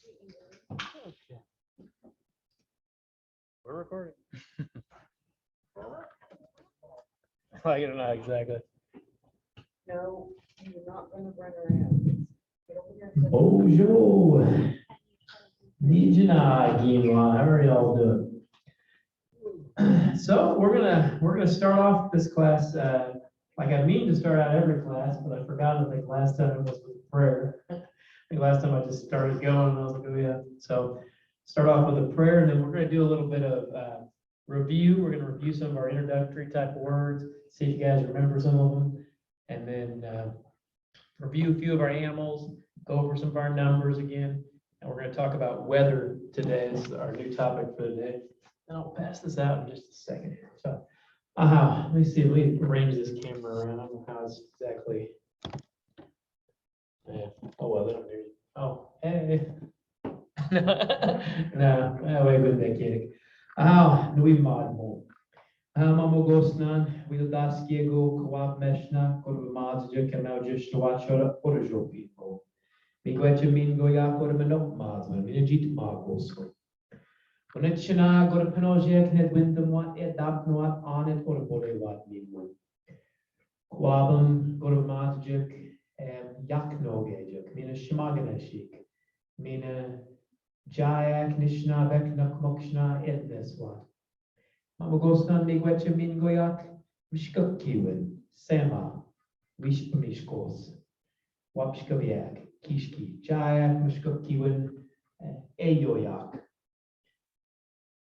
Okay. We're recording. I don't know exactly. No, you're not gonna run around. Get over here and sit. Bonjour. Nijana Gimwa, how are y'all doing? So we're gonna start off this class, like I mean to start out every class, but I forgot, I think last time it was with prayer. I think last time I just started going and I was like, oh yeah. So start off with a prayer and then we're gonna do a little bit of review. We're gonna review some of our introductory type of words, see if you guys remember some of them. And then review a few of our animals, go over some of our numbers again. And we're gonna talk about weather today. This is our new topic for the day. And I'll pass this out in just a second here. So, let me see, let me arrange this camera around. I don't know how it's exactly. Yeah, oh, well, they don't hear you. Oh, hey. No, way good that kid. Nu är madmo. Mamogosnan, Wildaskiego, Kawab Meshna, Korumadzja, Kameljish, Orajopipo. Miguecha Mingo Yakor Manok Madman, Minajit Magosko. Unetchana got a penojek net windom what it dap not on it or body what mean. Quabum got a magic yak no gajak, mina shmaganashik, mina jayak nishna vek nakmokshna ednes what. Mamagostan miguecha mingoyak, mishkakiwin, sema, wishpamishkos, wapshkaviak, kishki, jayak, mishkakiwin, eyoyak.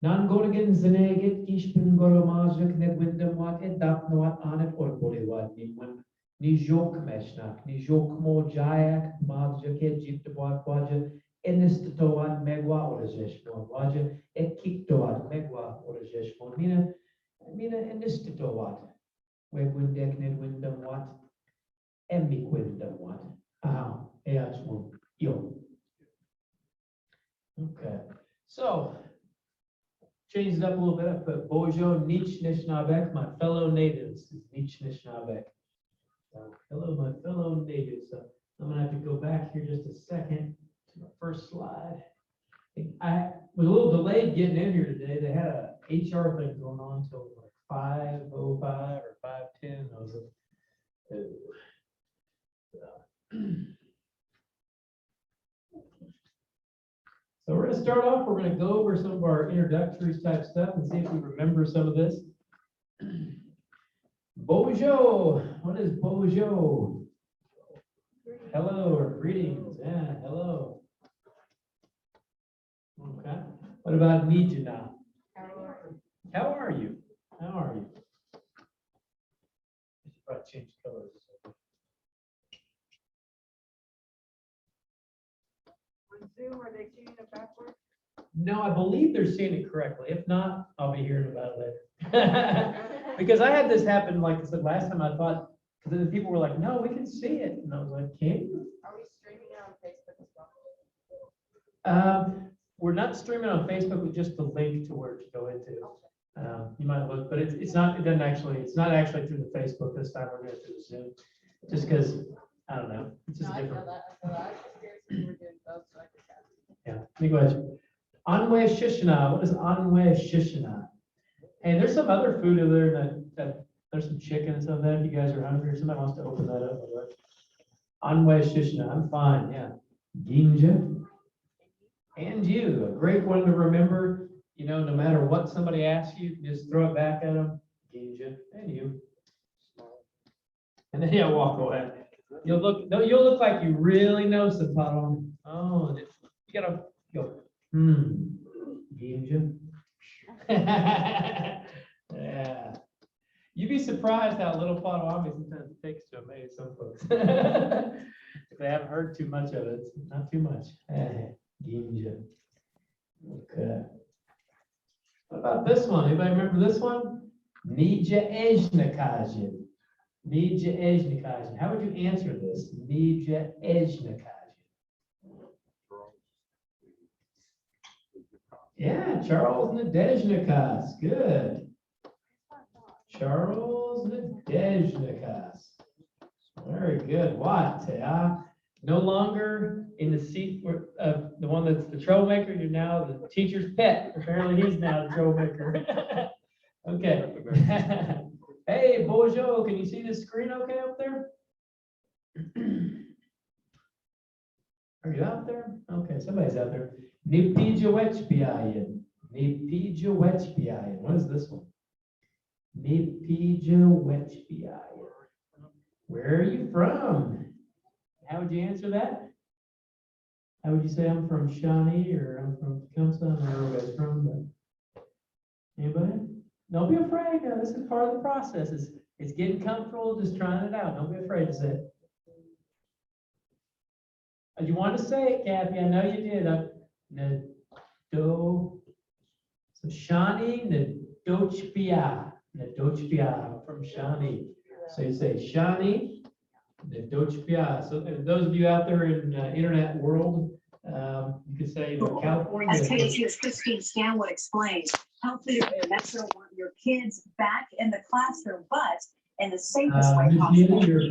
Nan Gorgon Zenegit, Ishpin Goromazuk, Ned Windham, what it dap not on it or body what Nimwin, Nijok Meshnak, Nijok Mo Jayak, Mazjuk, Jip to what Waja, Enistatoat, Megwa or a Jeshmon, Waja, et Kiktoat, Megwa or a Jeshmon, Mina Enistatoat, Wegwindek, Ned Windham, what, Emmy Windham, what, Eachmon, yo. Okay, so. Changed it up a little bit. I put Bojo Nich Nishnabek, my fellow natives. Nich Nishnabek. So, hello, my fellow natives. So, I'm gonna have to go back here just a second to my first slide. I was a little delayed getting in here today. They had a HR thing going on until like 5:05 or 5:10. I was like, So we're gonna start off, we're gonna go over some of our introductory type stuff and see if we remember some of this. Bojo, what is Bojo? Hello or greetings, yeah, hello. Okay, what about Nijana? How are you? How are you? I should probably change colors. On Zoom, are they doing it backwards? No, I believe they're seeing it correctly. If not, I'll be hearing about it later. Because I had this happen, like I said, last time I thought, because then the people were like, no, we can see it. And I was like, can you? Are we streaming it on Facebook as well? We're not streaming on Facebook with just the link to where to go into. You might look, but it's not, it's not actually through the Facebook this time. We're going through the Zoom. Just because, I don't know, it's just No, I different. know that. I was curious if we were doing both, so I just asked. Yeah, let me go ahead. Anwe Shishana, what is Anwe Shishana? Hey, there's some other food over there that there's some chicken and stuff that if you guys are hungry, somebody wants to open that up. Anwe Shishana, I'm fine, yeah. Ginja. And you, a great one to remember, you know, no matter what somebody asks you, just throw it back at them. Ginja, and you. And then yeah, walk away. You'll look like you really know some pottle. Oh, you gotta go. Ginja. Yeah. You'd be surprised how little Potawatomi sometimes it takes to amaze some folks. If they haven't heard too much of it, it's not too much. Ginja. Okay. What about this one? Anybody remember this one? Nija Ejnakajin. Nija Ejnakajin. How would you answer this? Nija Ejnakajin. Yeah, Charles Nadezhnikas. Good. Charles Nadezhnikas. Very good. What? no longer in the seat of the one that's the troublemaker. You're now the teacher's pet. Apparently, he's now the troublemaker. Okay. Hey, Bojo, can you see this screen okay up there? Are you out there? Okay, somebody's out there. Nipijawechpiayan. Nipijawechpiayan. What is this one? Nipijawechpiayan. Where are you from? How would you answer that? How would you say I'm from Shawnee or I'm from Tecumseh? I don't know where everybody's from, but anybody? Don't be afraid. No, this is part of the process. It's getting comfortable, just trying it out. Don't be afraid to say it. You want to say it, Kathy? I know you did. So Shawnee Nadochpia. Nadochpia from Shawnee. So you say Shawnee Nadochpia. So those of you out there in internet world, you could say, California. As KAT's Christine Stanwood explains, hopefully Metro want your kids back in the classroom, but in the safest way Miss Neely, possible. you're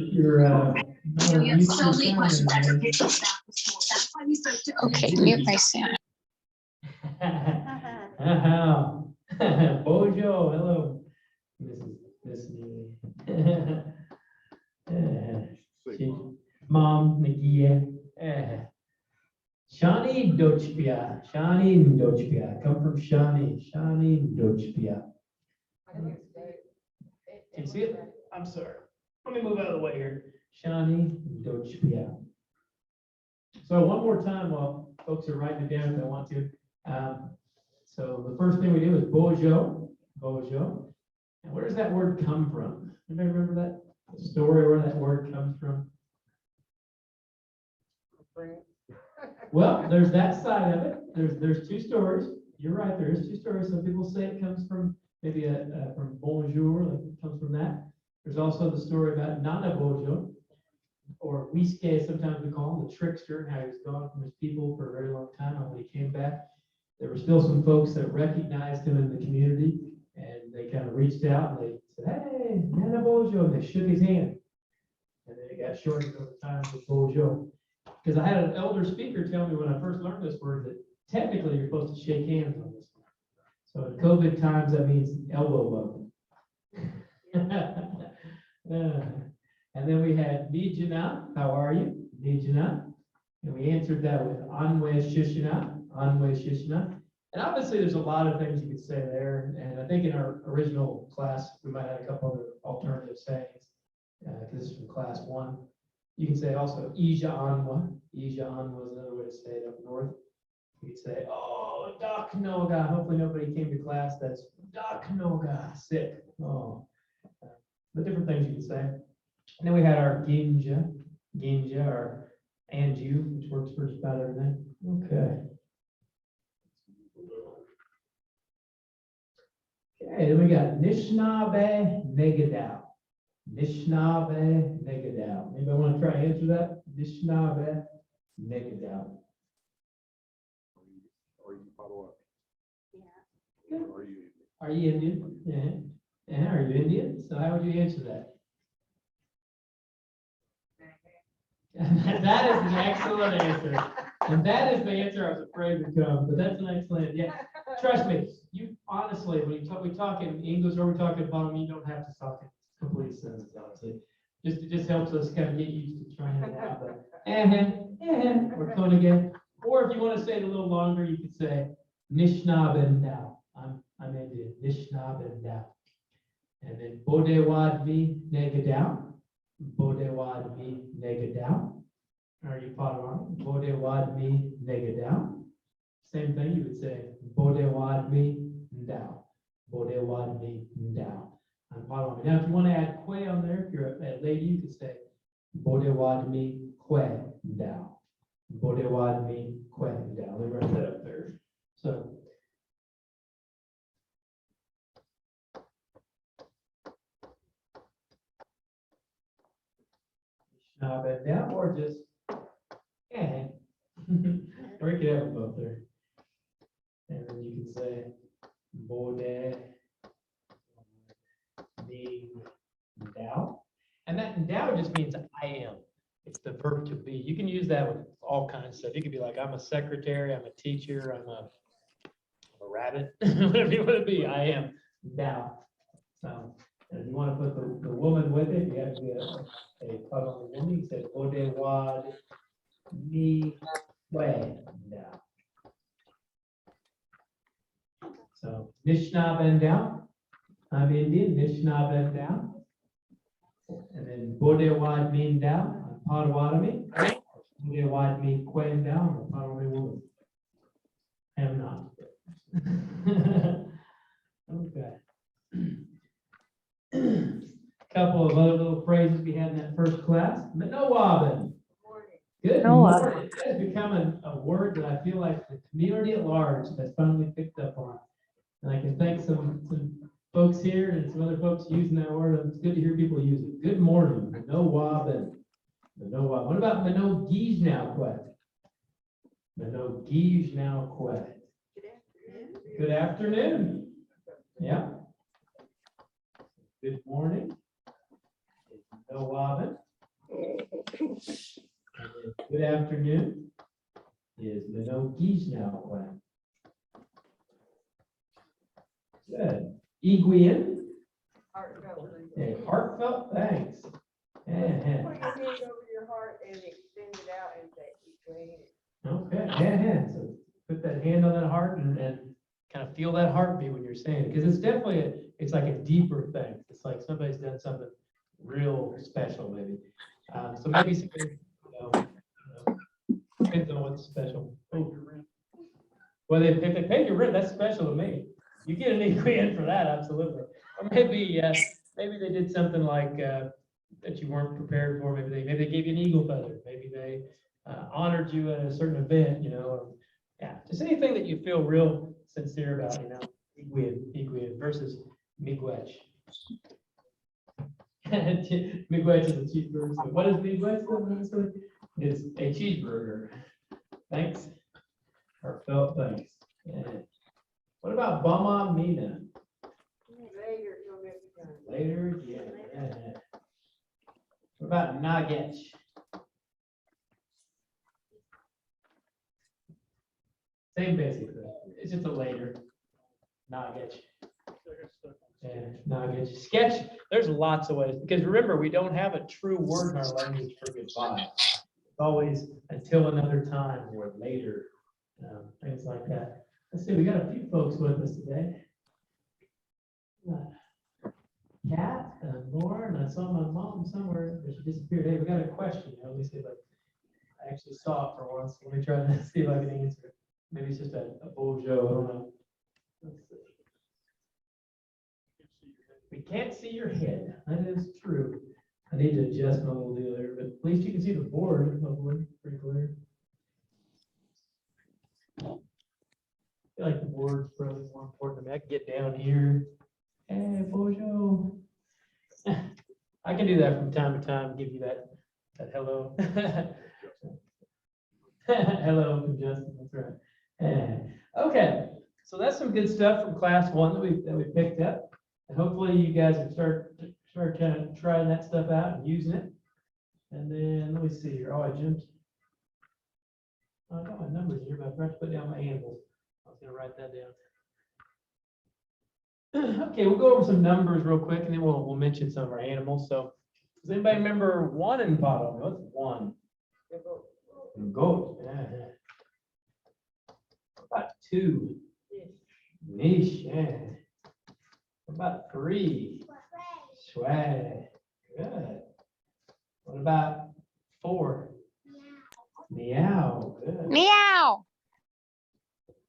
Julia, so many questions at your kids back to school. That's why we start to. Okay, mute my sound. Bojo, hello, Miss Neely. Mom, Nakia. Shani Dochpia, Shani Dochpia, come from Shani Dochpia. Can you see it? I'm sorry. Let me move out of the way here. Shani Dochpia. So one more time while folks are writing it down if they want to. So the first thing we do is Bojo. And where does that word come from? Anybody remember that story where that word comes from? Well, there's that side of it. There's two stories. You're right, there is two stories. Some people say it comes from maybe from bonjour, like it comes from that. There's also the story about Nana Bojo, or Wiske, sometimes we call him, the trickster, and how he was gone from his people for a very long time. And when he came back, there were still some folks that recognized him in the community, and they kind of reached out and they said, "Hey, Nana Bojo," and they shook his hand. And then it got shortened over time to Bojo. Because I had an elder speaker tell me when I first learned this word that technically you're supposed to shake hands on this one. So in COVID times, that means elbow bump. And then we had Nijana, how are you? Nijana. And we answered that with Anwe Shishana. And obviously there's a lot of things you could say there. And I think in our original class, we might have a couple other alternative sayings, because this is from class 1. You can say also Ija Anwa. Ija Anwa is another way to say it up north. You could say, oh, Doc Noga. Hopefully nobody came to class that's Doc Noga, sick. Oh, the different things you can say. And then we had our Ginja, our Anju, which works for just about everything. Okay. Okay, then we got Nishnabe Negadao. Nishnabe Negadao. Anybody want to try and answer that? Nishnabe Negadao. Are you follow up? Yeah. Are you? Are you Indian? Yeah. Yeah, are you Indian? So how would you answer that? That is an excellent answer. And that is the answer I was afraid would come, but that's an excellent, yeah. Trust me, you honestly, when we talk in English or we talk in Bonham, you don't have to talk in complete sentences, honestly. It just helps us kind of get used to trying it out. But, or come again. Or if you want to say it a little longer, you could say Nishnabendao. I'm Indian. Nishnabendao. And then Bodewadmi Negadao. Bodewadmi Negadao. Are you following? Bodewadmi Negadao. Same thing, you would say Bodewadmi Ndao. Bodewadmi Ndao. I'm following. Now, if you want to add kwe on there, if you're a lady, you could say Bodewadmi Kwe Ndao. Bodewadmi Kwe Ndao. Let me write that up there. So, down or just or you could have them both there. And then you can say Bode Ding Ndao. And that Ndao just means I am. It's the verb to be. You can use that with all kinds of stuff. You could be like, I'm a secretary, I'm a teacher, I'm a rabbit, whatever you want to be. I am now. So, and if you want to put the woman with it, you have to be a put on the woman. You said, Ode wad mi we now. So, Mishnah bend down. I'm Indian, Mishnah bend down. And then Bodewad mean down, Potawatomi. Bodewad mean Quen down, Potawatomi woman. Am not. Okay. Couple of other little phrases we had in that first class. Minowabin. Morning. Good Minowabin. morning. It has become a word that I feel like the community at large has finally picked up on. And I can thank some folks here and some other folks using that word. It's good to hear people use it. Good morning, Minowabin. Minowabin. What about Minogij now, Quet? Minogij now, Quet. Good afternoon. Yeah. Good morning. Minowabin. Good afternoon is Minogij now, Quet. Good. Iguian. Heartfelt. Hey, heartfelt thanks. Put your hand over your heart and extend it out and say, "Great." Okay, yeah. So put that hand on that heart and kind of feel that heartbeat when you're saying it, because it's definitely it's like a deeper thing. It's like somebody's done something real special, maybe. So maybe somebody, I don't know, depends on what's special. Well, if they paid your rent, that's special to me. You get an equine for that, absolutely. Or maybe they did something like that you weren't prepared for. Maybe they gave you an eagle feather. Maybe they honored you at a certain event. Yeah, just anything that you feel real sincere about. Equine versus miigwech. Miigwech is a cheeseburger. So what is miigwech? It's a cheeseburger. Thanks. Heartfelt thanks. Yeah. What about Bama Mina? Later, till next time. Later, yeah. What about Nagech? Same basic thing. It's just a later. Nagech. Yeah, Nagech. Sketch, there's lots of ways, because remember, we don't have a true word in our language for goodbye. It's always until another time or later, things like that. Let's see, we got a few folks with us today. Kat and Lauren, I saw my mom somewhere, but she disappeared. Hey, we got a question. Let me see if I actually saw it for once. Let me try to see if I can answer it. Maybe it's just a bull Joe, I don't know. Let's see. We can't see your head. That is true. I need to adjust my little deal there, but at least you can see the board, hopefully, pretty clear. I feel like the board's probably more important to me. I can get down here. Hey, Bojo. I can do that from time to time, give you that hello. Hello from Justin, that's right. Okay, so that's some good stuff from class 1 that we picked up. And hopefully you guys will start kind of trying that stuff out and using it. And then let me see here. Oh, I jumped. Oh, I got my numbers here, but I forgot to put down my animals. I was gonna write that down. Okay, we'll go over some numbers real quick, and then we'll mention some of our animals. So, does anybody remember 1 in Potawatomi? What's 1? The goat. Goat. Yeah. What about 2? Fish. Niche. Yeah. What about 3? Swag. Good. What about 4? Meow. Good. Meow.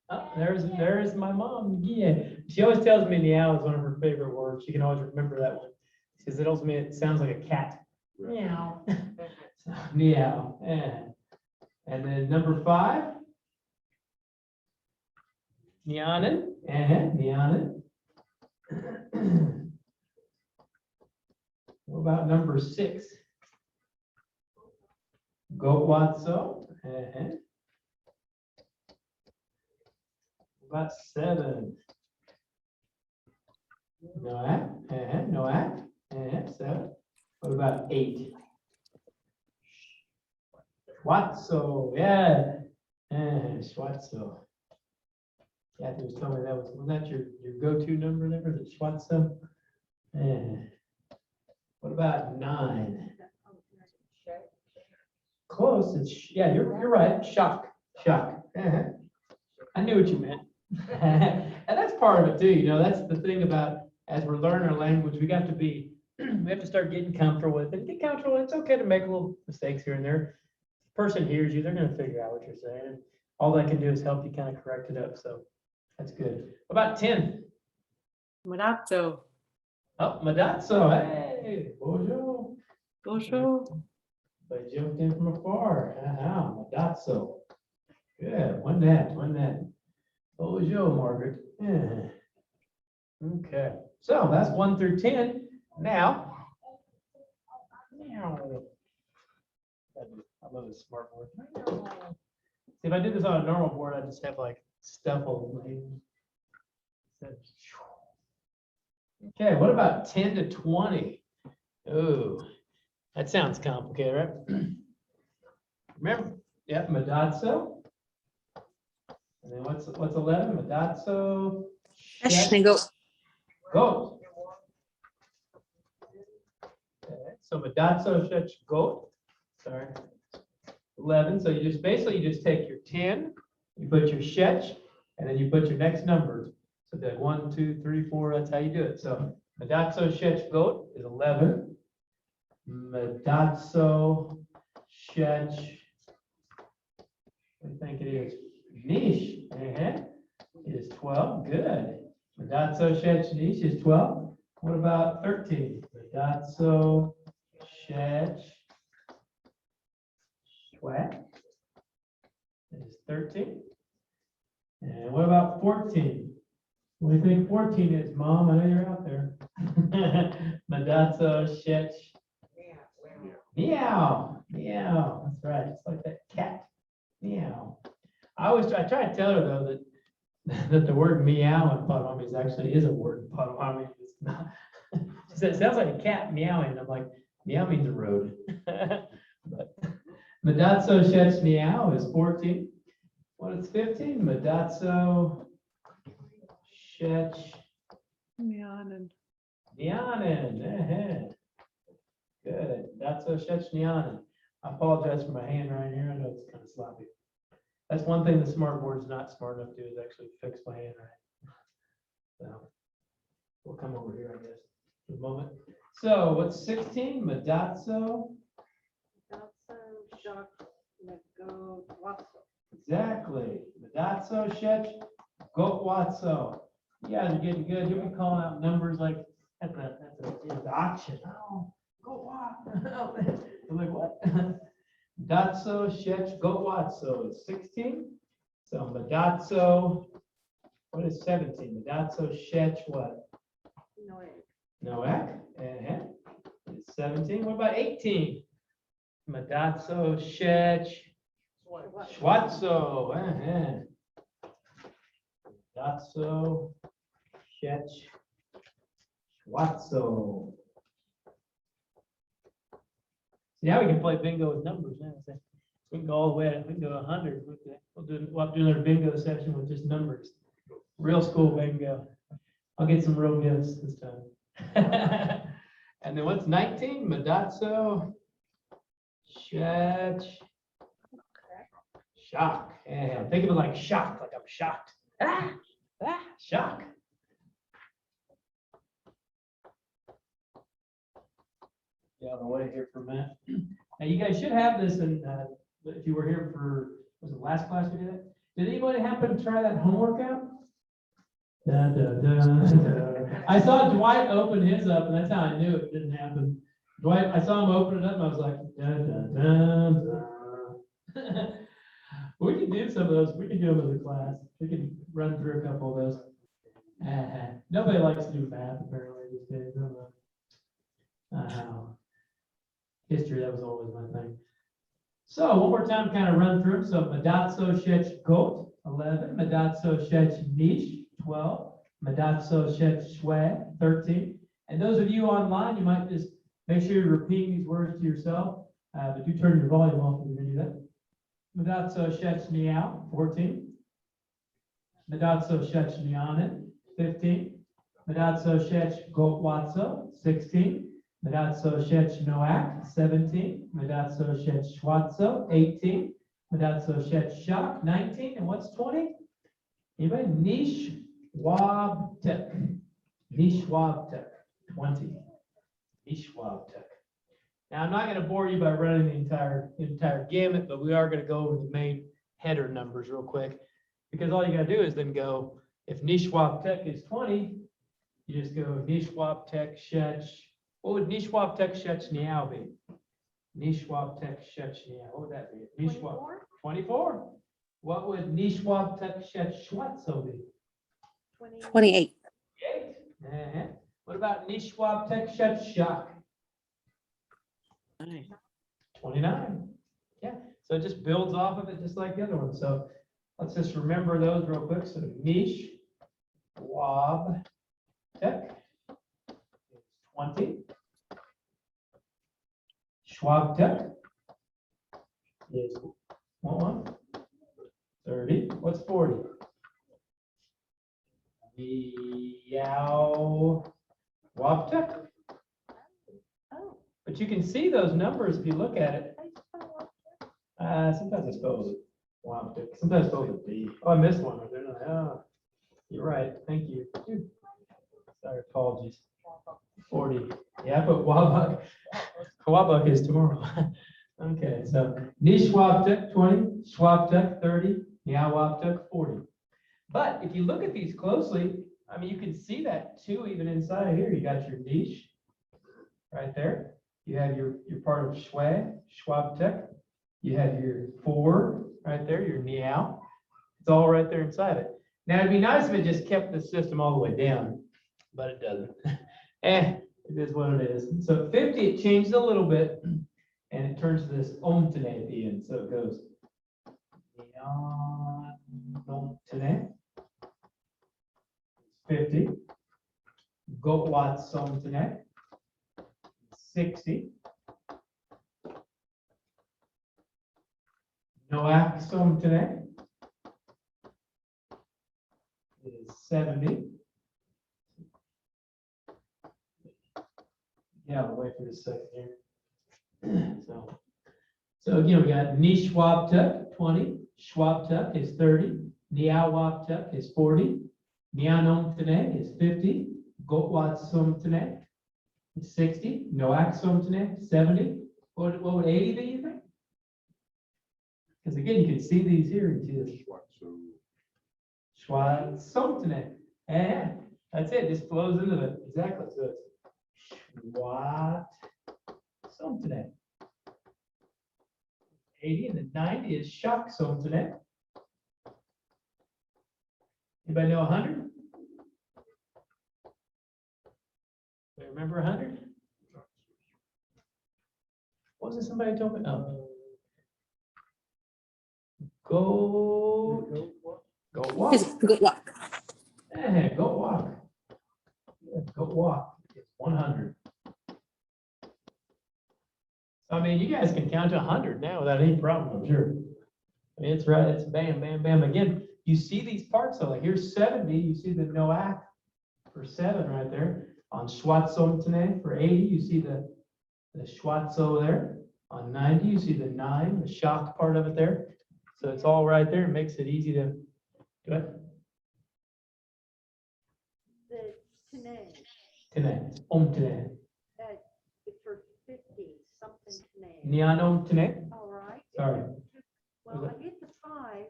Oh, there's my mom. Yeah, she always tells me meow is one of her favorite words. She can always remember that one because it tells me it sounds like a cat. Meow. So, meow. Yeah. And then number 5. Nyanin. Nyanin. What about number 6? Gowatso. What about 7? Noak. Noak. 7. What about 8? Schwatzo, yeah. Schwatzo. Kathy was telling me that wasn't that your go-to number there, the Schwatzo? What about 9? Close, it's, yeah, you're right, shock. I knew what you meant. And that's part of it too, that's the thing about, as we're learning our language, we have to start getting comfortable with it. Get comfortable, it's okay to make little mistakes here and there. If the person hears you, they're gonna figure out what you're saying. All they can do is help you kind of correct it up, so that's good. What about 10? Marazzo. Oh, Madazzo, hey, bonjour. Bonjour. But jumped in from afar. Madazzo. Good, one net. Bonjour, Margaret. Yeah. Okay, so that's 1 through 10. Now. I love this smart board. See, if I did this on a normal board, I'd just have like stuff all over my head. Okay, what about 10 to 20? Ooh, that sounds complicated, right? Remember, yeah, Madazzo. And then what's 11? Madazzo. Goat. Goat. Okay, so Madazzo Shetch goat. Sorry. 11. So you just take your 10, you put your Shetch, and then you put your next number. So that 1, 2, 3, 4, that's how you do it. So Madazzo Shetch goat is 11. Madazzo Shetch, what do you think it is? Niche, is 12. Good. Madazzo Shetch Niche is 12. What about 13? Madazzo Shetch Schwat is 13. And what about 14? What do you think 14 is, Mom? I know you're out there. Madazzo Shetch. Meow. That's right. It's like that cat. Meow. I try to tell her though that the word meow in Potawatomi is a word in Potawatomi. It's not. She said it sounds like a cat meowing. I'm like, meow means a road. But Madazzo Shetch meow is 14. What is 15? Madazzo Shetch Nianen. Nianen. Good. Madazzo Shetch Nianen. I apologize for my hand right here. I know it's kind of sloppy. That's one thing the smart board is not smart enough to do, is actually fix my hand right. So we'll come over here, I guess, in a moment. So what's 16? Madazzo. Exactly. Madazzo Shetch Goatwatso. You guys are getting good. You'll be calling out numbers like at the auction. Oh, Goatwat. I'm like, what? Madazzo Shetch Goatwatso is 16. So Madazzo, what is 17? Madazzo Shetch what? Noek. Is 17. What about 18? Madazzo Shetch Schwatzo. Madazzo Shetch Schwatzo. Now we can play bingo with numbers. Now. We can go all the way. We can go 100. We'll have to do another bingo session with just numbers. Real school bingo. I'll get some real gifts this time. And then what's 19? Madazzo Shetch shock. And think of it like shock, like I'm shocked. Shock. Get out of the way here for a minute. Now you guys should have this, and if you were here for, was it last class we did it? Did anybody happen to try that homework out? Da, da, da, da. I saw Dwight open his up, and that's how I knew it didn't happen. Dwight, I saw him open it up, and I was like, da, da, da, da. We can do some of those. We can do them as a class. We can run through a couple of those. Nobody likes to do math apparently these days. I don't know. History, that was always my thing. So one more time, kind of run through. So Madazzo Shetch Goat, 11. Madazzo Shetch Niche, 12. Madazzo Shetch Schwag, 13. And those of you online, you might just make sure you're repeating these words to yourself, but do turn your volume off when you're going to do that. Medatso Shechniao, 14. Medatso Shechnianen, 15. Medatso Shech Gotwatso, 16. Medatso Shech Noak, 17. Medatso Shech Schwatzo, 18. Medatso Shech Shak, 19. And what's 20? Anybody? Nish Wabtek. Nish Wabtek, 20. Nish Wabtek. Now, I'm not going to bore you by running the entire gamut, but we are going to go over the main header numbers real quick. Because all you got to do is then go, if Nishwabtek is 20, you just go Nishwabtek Shech. What would Nishwabtek Shech Niao be? Nishwabtek Shech Niao, what would that be? Nishwab 24. What would Nishwabtek Shech Schwatzo be? 28. 8. What about Nishwabtek Shech Shak? 29. Yeah, so it just builds off of it just like the other one. So let's just remember those real quick. So Nish Wab Tech is 20. Schwab Tech is what one? 30. What's 40? Yao Wab Tech. But you can see those numbers if you look at it. Sometimes I spell it Wabtic. Sometimes I spell it D. Oh, I missed one. Oh, you're right. Thank you. Sorry, apologies. 40. Yeah, but Wabuk. Wabuk is tomorrow. Okay, so Nish Wabtic 20, Schwabtic 30, Nia Wabtic 40. But if you look at these closely, I mean, you can see that too, even inside of here. You got your niche right there. You have your part of Schwabtek. You have your 4 right there, your Niao. It's all right there inside it. Now, it'd be nice if it just kept the system all the way down, but it doesn't. It is what it is. So 50, it changes a little bit, and it turns to this omtene at the end. So it goes omtene. 50. Gotwat somtene. 60. Noak somtene is 70. Yeah, I'll wait for this second here. So again, we got Nishwabtuk 20, Schwabtuk is 30, Niawabtuk is 40, Nianomtene is 50, Gotwatsumtene is 60, Noaksumtene 70. What would 80 be, you think? Because again, you can see these here too. Schwatsumtene. Yeah, that's it. Just flows into it. Exactly. So it's Schwatsumtene. 80 and then 90 is Shaksumtene. Anybody know 100? Remember 100? Wasn't somebody told me? Oh. Go walk. Good luck. Yeah, go walk. Yeah, go walk. It's 100. I mean, you guys can count to 100 now without any problem, I'm sure. I mean, it's right. It's bam, bam, bam. Again, you see these parts though. Like here's 70. You see the Noak for 7 right there. On Schwatzomtene for 80, you see the Schwatzo there. On 90, you see the 9, the shock part of it there. So it's all right there. It makes it easy to do it. The Tene, Tene, Omtene. for 50, something Tene. Nianomtene. All right. Sorry. Well, I get the 5.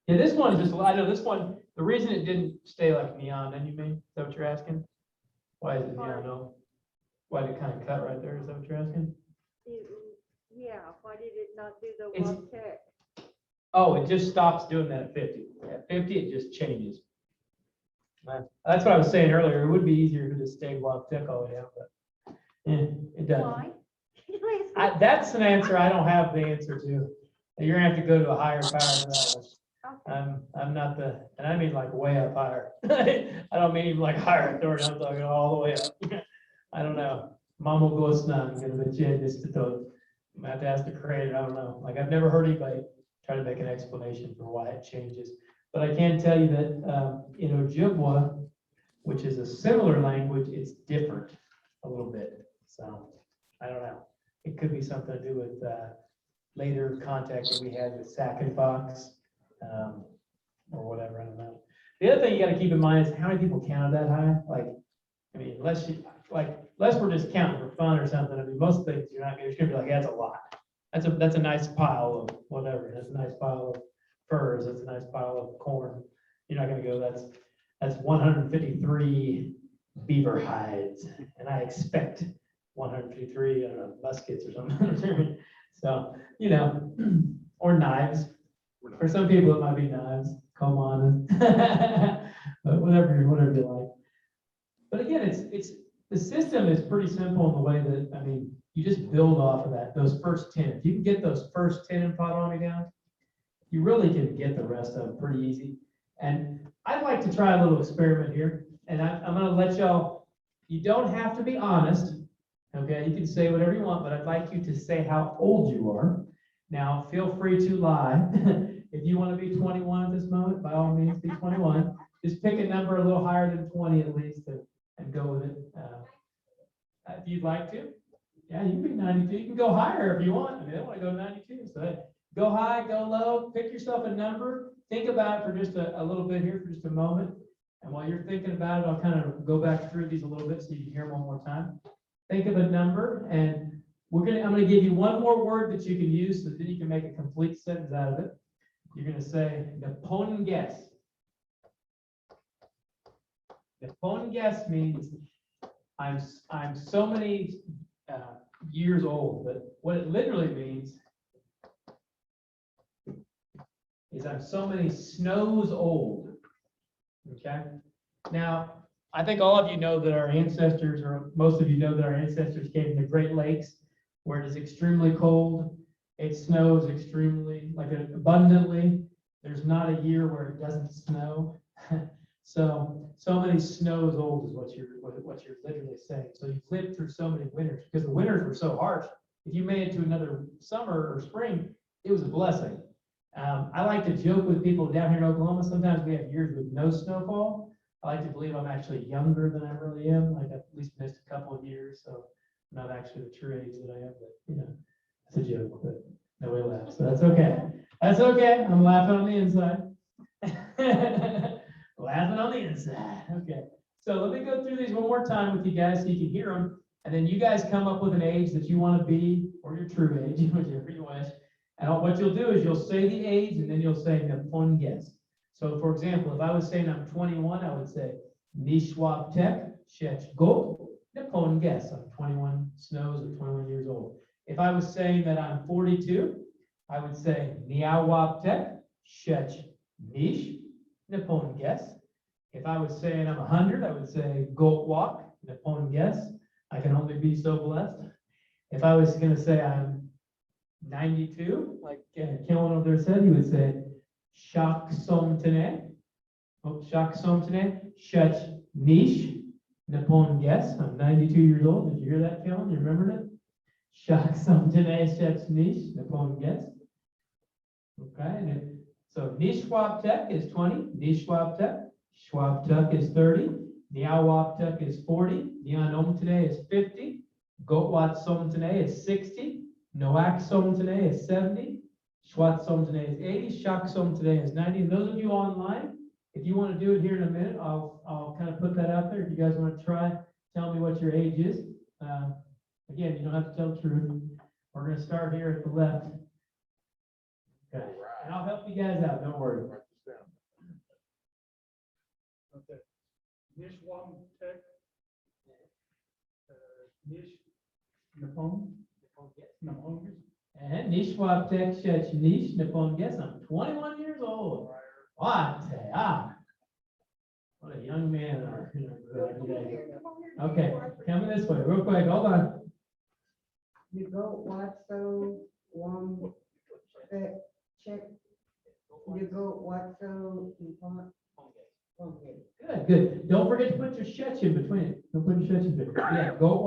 Yeah, this one is just, I know this one, the reason it didn't stay like neon, then you mean, is that what you're asking? Why is it neon? No. Why did it kind of cut right there? Is that what you're asking? Yeah, why did it not do the It's- Wabtec? Oh, it just stops doing that at 50. At 50, it just changes. That's what I was saying earlier. It would be easier to just stay block tick all the way out, but yeah, it doesn't. Why? That's an answer I don't have the answer to. You're gonna have to go to a higher power for that one. I'm not the, and I mean like way up higher. I don't mean even like higher authority. I'm talking all the way up. I don't know. Mamo Gosnan, gonna be this to I'm gonna have to ask the creator, I don't know, like, I've never heard anybody try to make an explanation for why it changes. But I can tell you that, in Ojibwa, which is a similar language, it's different a little bit, so, I don't know. It could be something to do with, later contact that we had with Sac and Fox, or whatever, I don't know. The other thing you gotta keep in mind is how many people counted that high, like, I mean, unless we're just counting for fun or something, I mean, most things you're gonna be like, yeah, that's a lot. That's a nice pile of whatever, that's a nice pile of furs, that's a nice pile of corn. You're not gonna go, that's 153 beaver hides, and I expect 153, I don't know, muskets or something. So, or knives. For some people, it might be knives, come on, but whatever you like. But again, the system is pretty simple in the way that, I mean, you just build off of that, those first 10. If you can get those first 10 in Potawatomi down, you really can get the rest of them pretty easy. And I'd like to try a little experiment here, and I'm gonna let y'all, you don't have to be honest, okay? You can say whatever you want, but I'd like you to say how old you are. Now, feel free to lie. If you want to be 21 at this moment, by all means, be 21. Just pick a number a little higher than 20 at least and go with it. If you'd like to. Yeah, you can be 92. You can go higher if you want. I mean, I want to go 92. So go high, go low, pick yourself a number. Think about it for just a little bit here, for just a moment. And while you're thinking about it, I'll kind of go back through these a little bit so you can hear them one more time. Think of a number, and I'm gonna give you one more word that you can use so that you can make a complete sentence out of it. You're gonna say Naponges. Naponges means I'm so many years old, but what it literally means is I'm so many snows old. Okay. Now, I think all of you know that our ancestors, or most of you know that our ancestors came from the Great Lakes, where it is extremely cold. It snows extremely, like abundantly. There's not a year where it doesn't snow. So many snows old is what you're literally saying. So you've lived through so many winters because the winters were so harsh. If you made it to another summer or spring, it was a blessing. I like to joke with people down here in Oklahoma. Sometimes we have years with no snowfall. I like to believe I'm actually younger than I really am. Like I've at least missed a couple of years, so I'm not actually the true age that I am. But it's a joke. But nobody laughs, so that's okay. That's okay. I'm laughing on the inside. Laughing on the inside. Okay. So let me go through these one more time with you guys so you can hear them, and then you guys come up with an age that you want to be, or your true age, whichever you wish. And what you'll do is you'll say the age, and then you'll say Naponges. So, for example, if I was saying I'm 21, I would say Nishwabtek Shech Go Naponges. I'm 21 snows or 21 years old. If I was saying that I'm 42, I would say Niawabtek Shech Nish Naponges. If I was saying I'm 100, I would say Gotwak Naponges. I can only be so blessed. If I was going to say I'm 92, like Kellen over there said, he would say Shak Somtene. Shak Somtene, Shech Nish Naponges. I'm 92 years old. Did you hear that, Kellen? You remembered it? Shak Somtene, Shech Nish Naponges. Okay, so Nishwabtek is 20, Nishwabtek. Schwabtek is 30, Niawabtek is 40, Nianomtene is 50, Gotwat Somtene is 60, Noak Somtene is 70, Schwat Somtene is 80, Shak Somtene is 90. And those of you online, if you want to do it here in a minute, I'll kind of put that out there. If you guys want to try, tell me what your age is. Again, you don't have to tell the truth. We're going to start here at the left. Okay. And I'll help you guys out, don't worry. Write this down. Okay. Nishwabtek. Nish. Napon? Naponges. And Nishwabtek Shech Nish Naponges. I'm 21 years old. What? What a young man are. Okay, coming this way, real quick, hold on. You go Watso one check. You go Watso Impont. Okay. Good. Don't forget to put your Shech in between it. Don't put your Shech in between. Yeah, go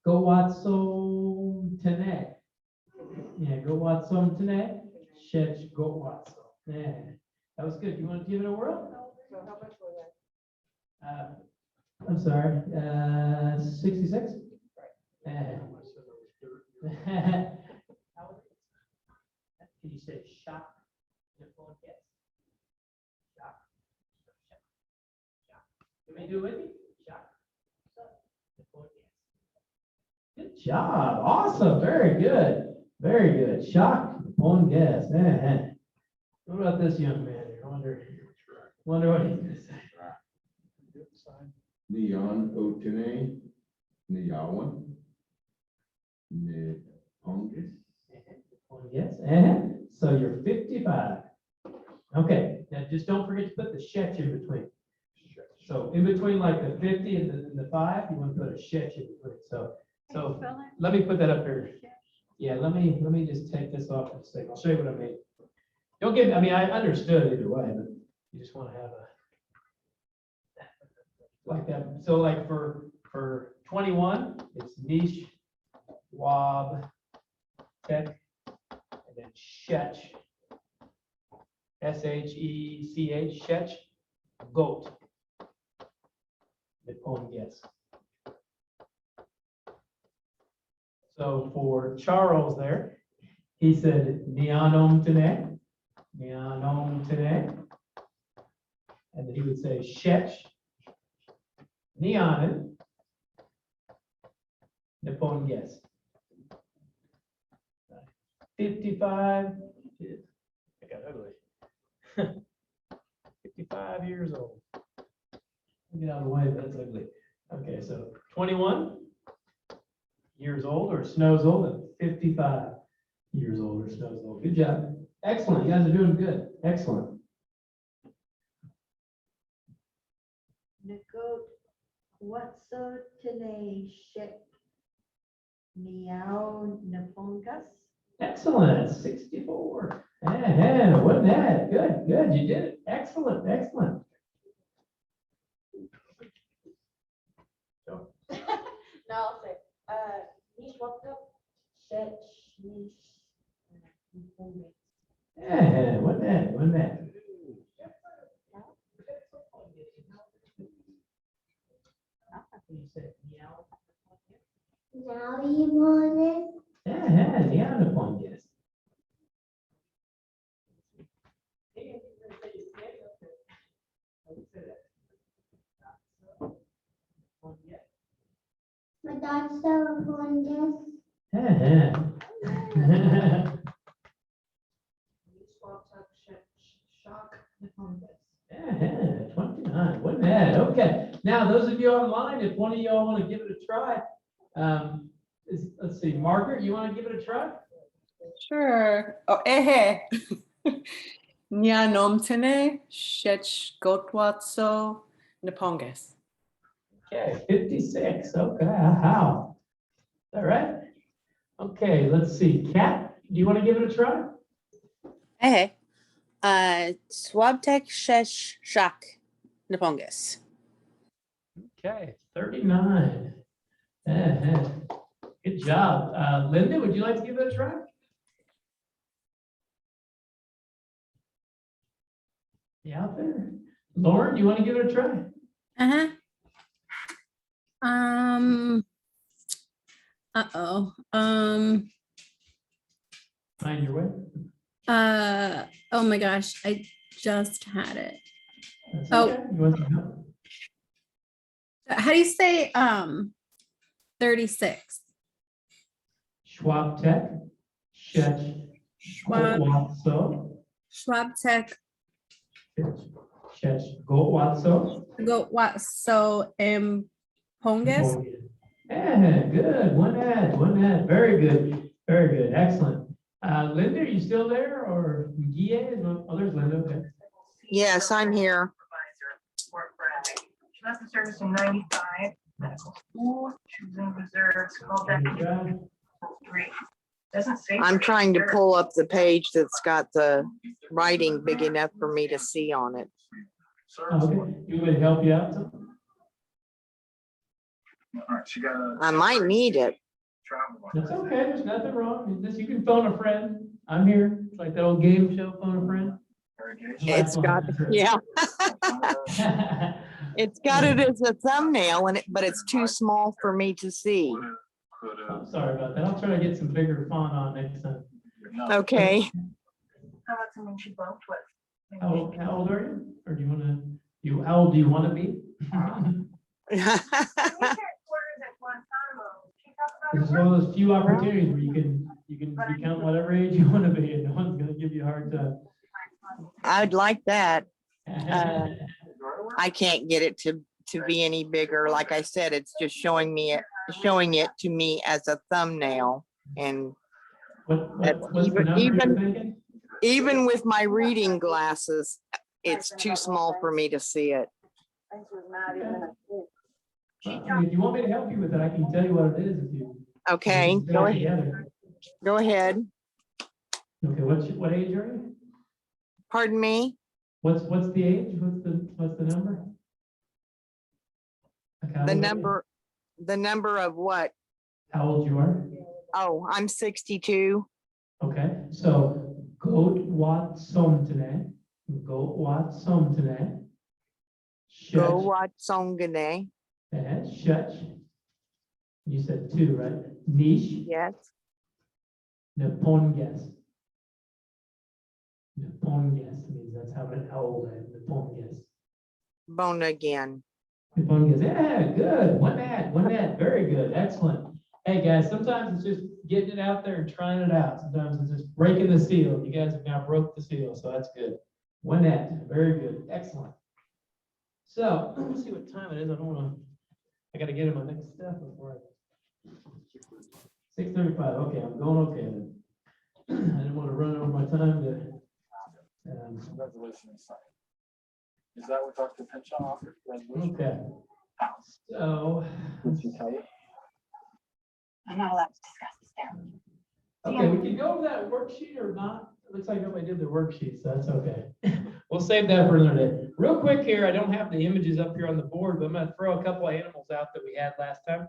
Watso Tene. Yeah, go Watson tonight. Shech go Watson. Yeah, that was good. You want to give it a whirl? So how much were they? I'm sorry, 66? Yeah. Can you say shock? Nicole, yes. Shock. Can we do it with me? Shock. Nicole, yes. Good job. Awesome. Very good. Very good. Shock. One guess. What about this young man here? Wonder what he's gonna say. Neon Otene, Neawan, Nepongus. One guess. So you're 55. Okay, now just don't forget to put the shetch in between. So in between like the 50 and the 5, you want to put a shetch in between. So let me put that up here. Yeah, let me just take this off for a second. I'll show you what I mean. Don't get, I mean, I understood either way, but you just want to have a like that. So like for 21, it's niche, wob, tech, and then shetch. SHECH, shetch, goat. The poem gets. So for Charles there, he said neonom today, and then he would say shetch, neonin, the poem gets. 55, I got ugly. 55 years old. Get out of the way, that's ugly. Okay, so 21 years old or snows old, and 55 years old or snows old. Good job. Excellent. You guys are doing good. Excellent. Nicole, what's so today? Shit. Meow Napongas? Excellent. 64. Wasn't that good? Good. You did it. Excellent. Excellent. So, No, I'll say, niche walked up, shit, niche. wasn't that? Wasn't that? You said meow. Now you want it? Yeah, the point, yes. My dad's so one yes. Shock. 29, wasn't bad. Okay, now those of you online, if one of y'all want to give it a try, let's see, Margaret, you want to give it a try? Sure. Oh, Nyanomtene, Shech Gotwatso, Naponges. Okay, 56. Okay, how? All right. Okay, let's see. Kat, do you want to give it a try? Swabtek Shesh Shak, Naponges. Okay, 39. Good job. Linda, would you like to give it a try? You out there? Lauren, you want to give it a try? Uh-oh. Find your way. Oh my gosh, I just had it. That's Oh. okay. You want some help? How do you say 36? Schwab Tech, Shech, Schwab, Gotwatso, Schwabtech, Shech, Gotwatso. go what? So Ponges. Good. One ad. Very good. Very good. Excellent. Linda, are you still there or Guille? Oh, there's Linda. Okay. Yes, I'm here. She left the service in 95, medical school, she was in reserves, called back in 03. Doesn't say. I'm trying to pull up the page that's got the writing big enough for me to see on it. Okay. You would help you out? Some? I might need it. It's okay, there's nothing wrong. You can phone a friend. I'm here. It's like that old game show, phone a friend. It's got, yeah, it's got it as a thumbnail and but it's too small for me to see. I'm sorry about that. I'll try to get some bigger font on next time. Okay. How about someone she bumped with? How old are you? Or do you wanna, how old do you wanna be? This is one of those few opportunities where you can recount whatever age you wanna be and no one's gonna give you a hard time. I'd like that. I can't get it to be any bigger. Like I said, it's just showing it to me as a thumbnail. And What's the number you're thinking? even with my reading glasses, it's too small for me to see it. Well, if you want me to help you with it, I can tell you what it is if you. Okay, if you go put it ahead. together. Go ahead. Okay, what age are you? Pardon me? What's the age? What's the number? Like how The old are you? number of what? How old you are? Oh, I'm 62. Okay, so goat wat somtene, goat wat somtene. Go Shut, watch Songane. shut. You said 2, right? Niche, Yes. Neponges. Neponges means that's how old I am, Neponges. Bone again. Neponges, yeah, good, one that, very good, excellent. Hey guys, sometimes it's just getting it out there and trying it out. Sometimes it's just breaking the seal. You guys have now broke the seal, so that's good. One that, very good, excellent. So, let's see what time it is. I gotta get in my next step before 6:35, okay, I'm going okay then. I didn't want to run over my time to. Resolution is signed. Is that what Dr. Pinchon offered? Resolution? Okay. So, Would you tell you? I'm not allowed to discuss this there. okay, we can go over that worksheet or not. It looks like nobody did the worksheet, so that's okay. We'll save that for another day. Real quick here, I don't have the images up here on the board, but I'm gonna throw a couple of animals out that we had last time.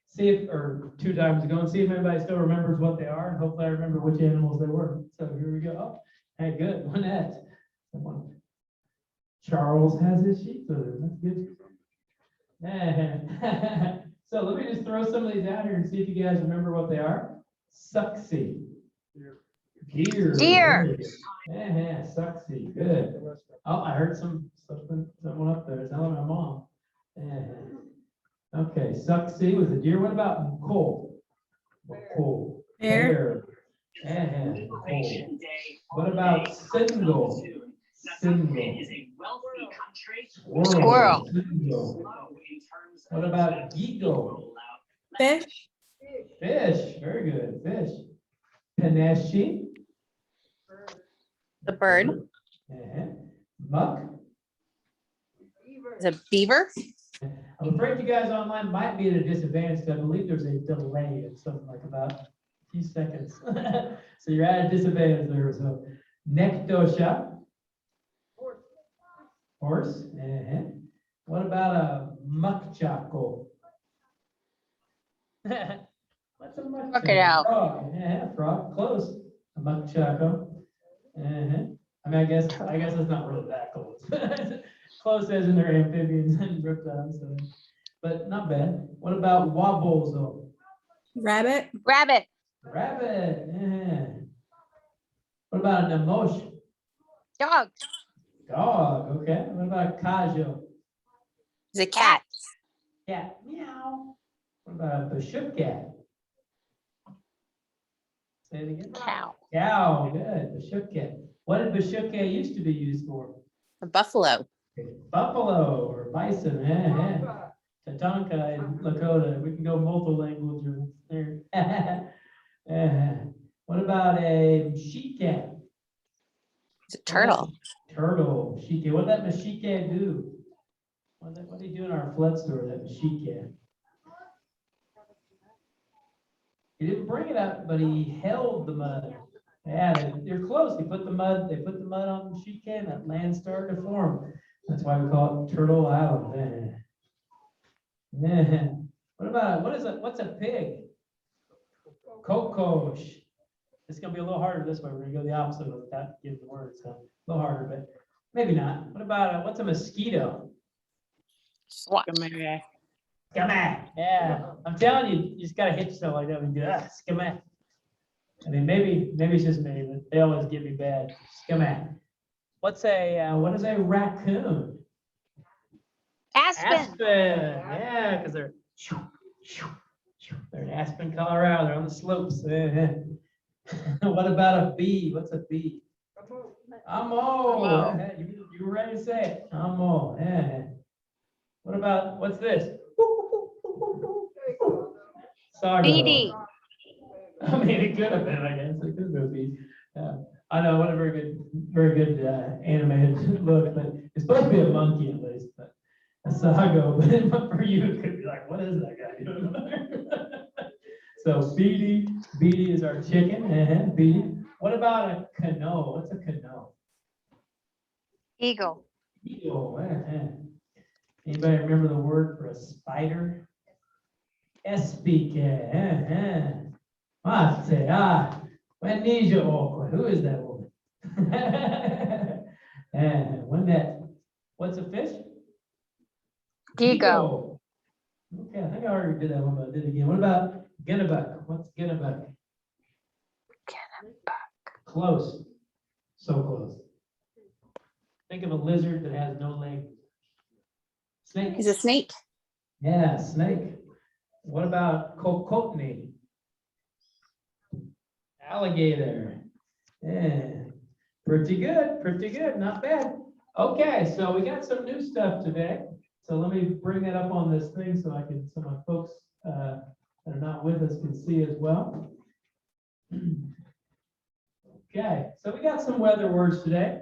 See if, or 2 times ago, and see if anybody still remembers what they are. Hopefully I remember which animals they were. So here we go. Oh, hey, good, Lynette. Charles has his sheets with him, that's good. So let me just throw some of these out here and see if you guys remember what they are. Sucksy. Deer. Deer. Yeah, sucksy, good. Oh, I heard someone up there telling my mom. Okay, sucksy was a deer. What about coal? Coal. Bear. Coal. What about single? Single. Squirrel. Single. What about giggle? Fish. Fish, very good, fish. Panache. The bird Muck. is a beaver. I'm afraid you guys online might be at a disadvantage because I believe there's a delay of something like about a few seconds. So you're at a disadvantage there. So Nectosha. Horse. What about a muckchaco? What's a muckchaco? Crocodile. Frog. Yeah, frog. Close. A muckchaco. I mean, I guess it's not really that close. Close as in they're amphibians and reptiles, so, but not bad. What about wabozo? Rabbit. Rabbit. Rabbit. Yeah. What about a namosh? Dog. Dog. Okay. What about kajo? Is a cat. Cat. Meow. What about a bashuk cat? Say it again. Cow. Cow. Good. Bashuk cat. What did bashuk cat used to be used for? A buffalo. Buffalo or bison. Tatanka in Lakota. We can go multi-language there. What about a sheep-cat? It's a turtle. Turtle, sheep-cat. What did that sheep-cat do? What did he do in our flood story, that sheep-cat? He didn't bring it up, but he held the mud. Yeah, they're close. They put the mud on the sheep-cat and that land started to form. That's why we call it Turtle Island. What about, what's a pig? Kokosh. It's gonna be a little harder this way. We're gonna go the opposite of that, give the word, so a little harder, but maybe not. What about, what's a mosquito? Swat. Come on, yeah, I'm telling you, you just gotta hit yourself like that and go, come on. I mean, maybe it's just me, but they always get me bad. Come on. What is a raccoon? Aspen. Yeah, because they're in Aspen, Colorado. They're on the slopes. What about a bee? What's a bee? Amo. Yeah, you were ready to say it. Amo. Yeah. What's this? Sorry. Beady. I mean, it could have been, I guess. It could have been. I know, what a very good animated look, but it's supposed to be a monkey at least, but a sago. But for you, it could be like, what is that guy doing there? So Beady is our chicken. Beady. What about a canoe? What's a canoe? Eagle. Eagle. Anybody remember the word for a spider? Espike. Mate. Wenija Okwa. Who is that woman? What's a fish? Gigo. Okay, I think I already did that one, but I did it again. What about Gennebuck? What's Gennebuck? Close. So close. Think of a lizard that has no legs. Snake. He's a snake. Yeah, snake. What about Kokotni? Alligator. Yeah. Pretty good, not bad. Okay, so we got some new stuff today. So let me bring that up on this thing so my folks that are not with us can see as well. Okay, so we got some weather words today.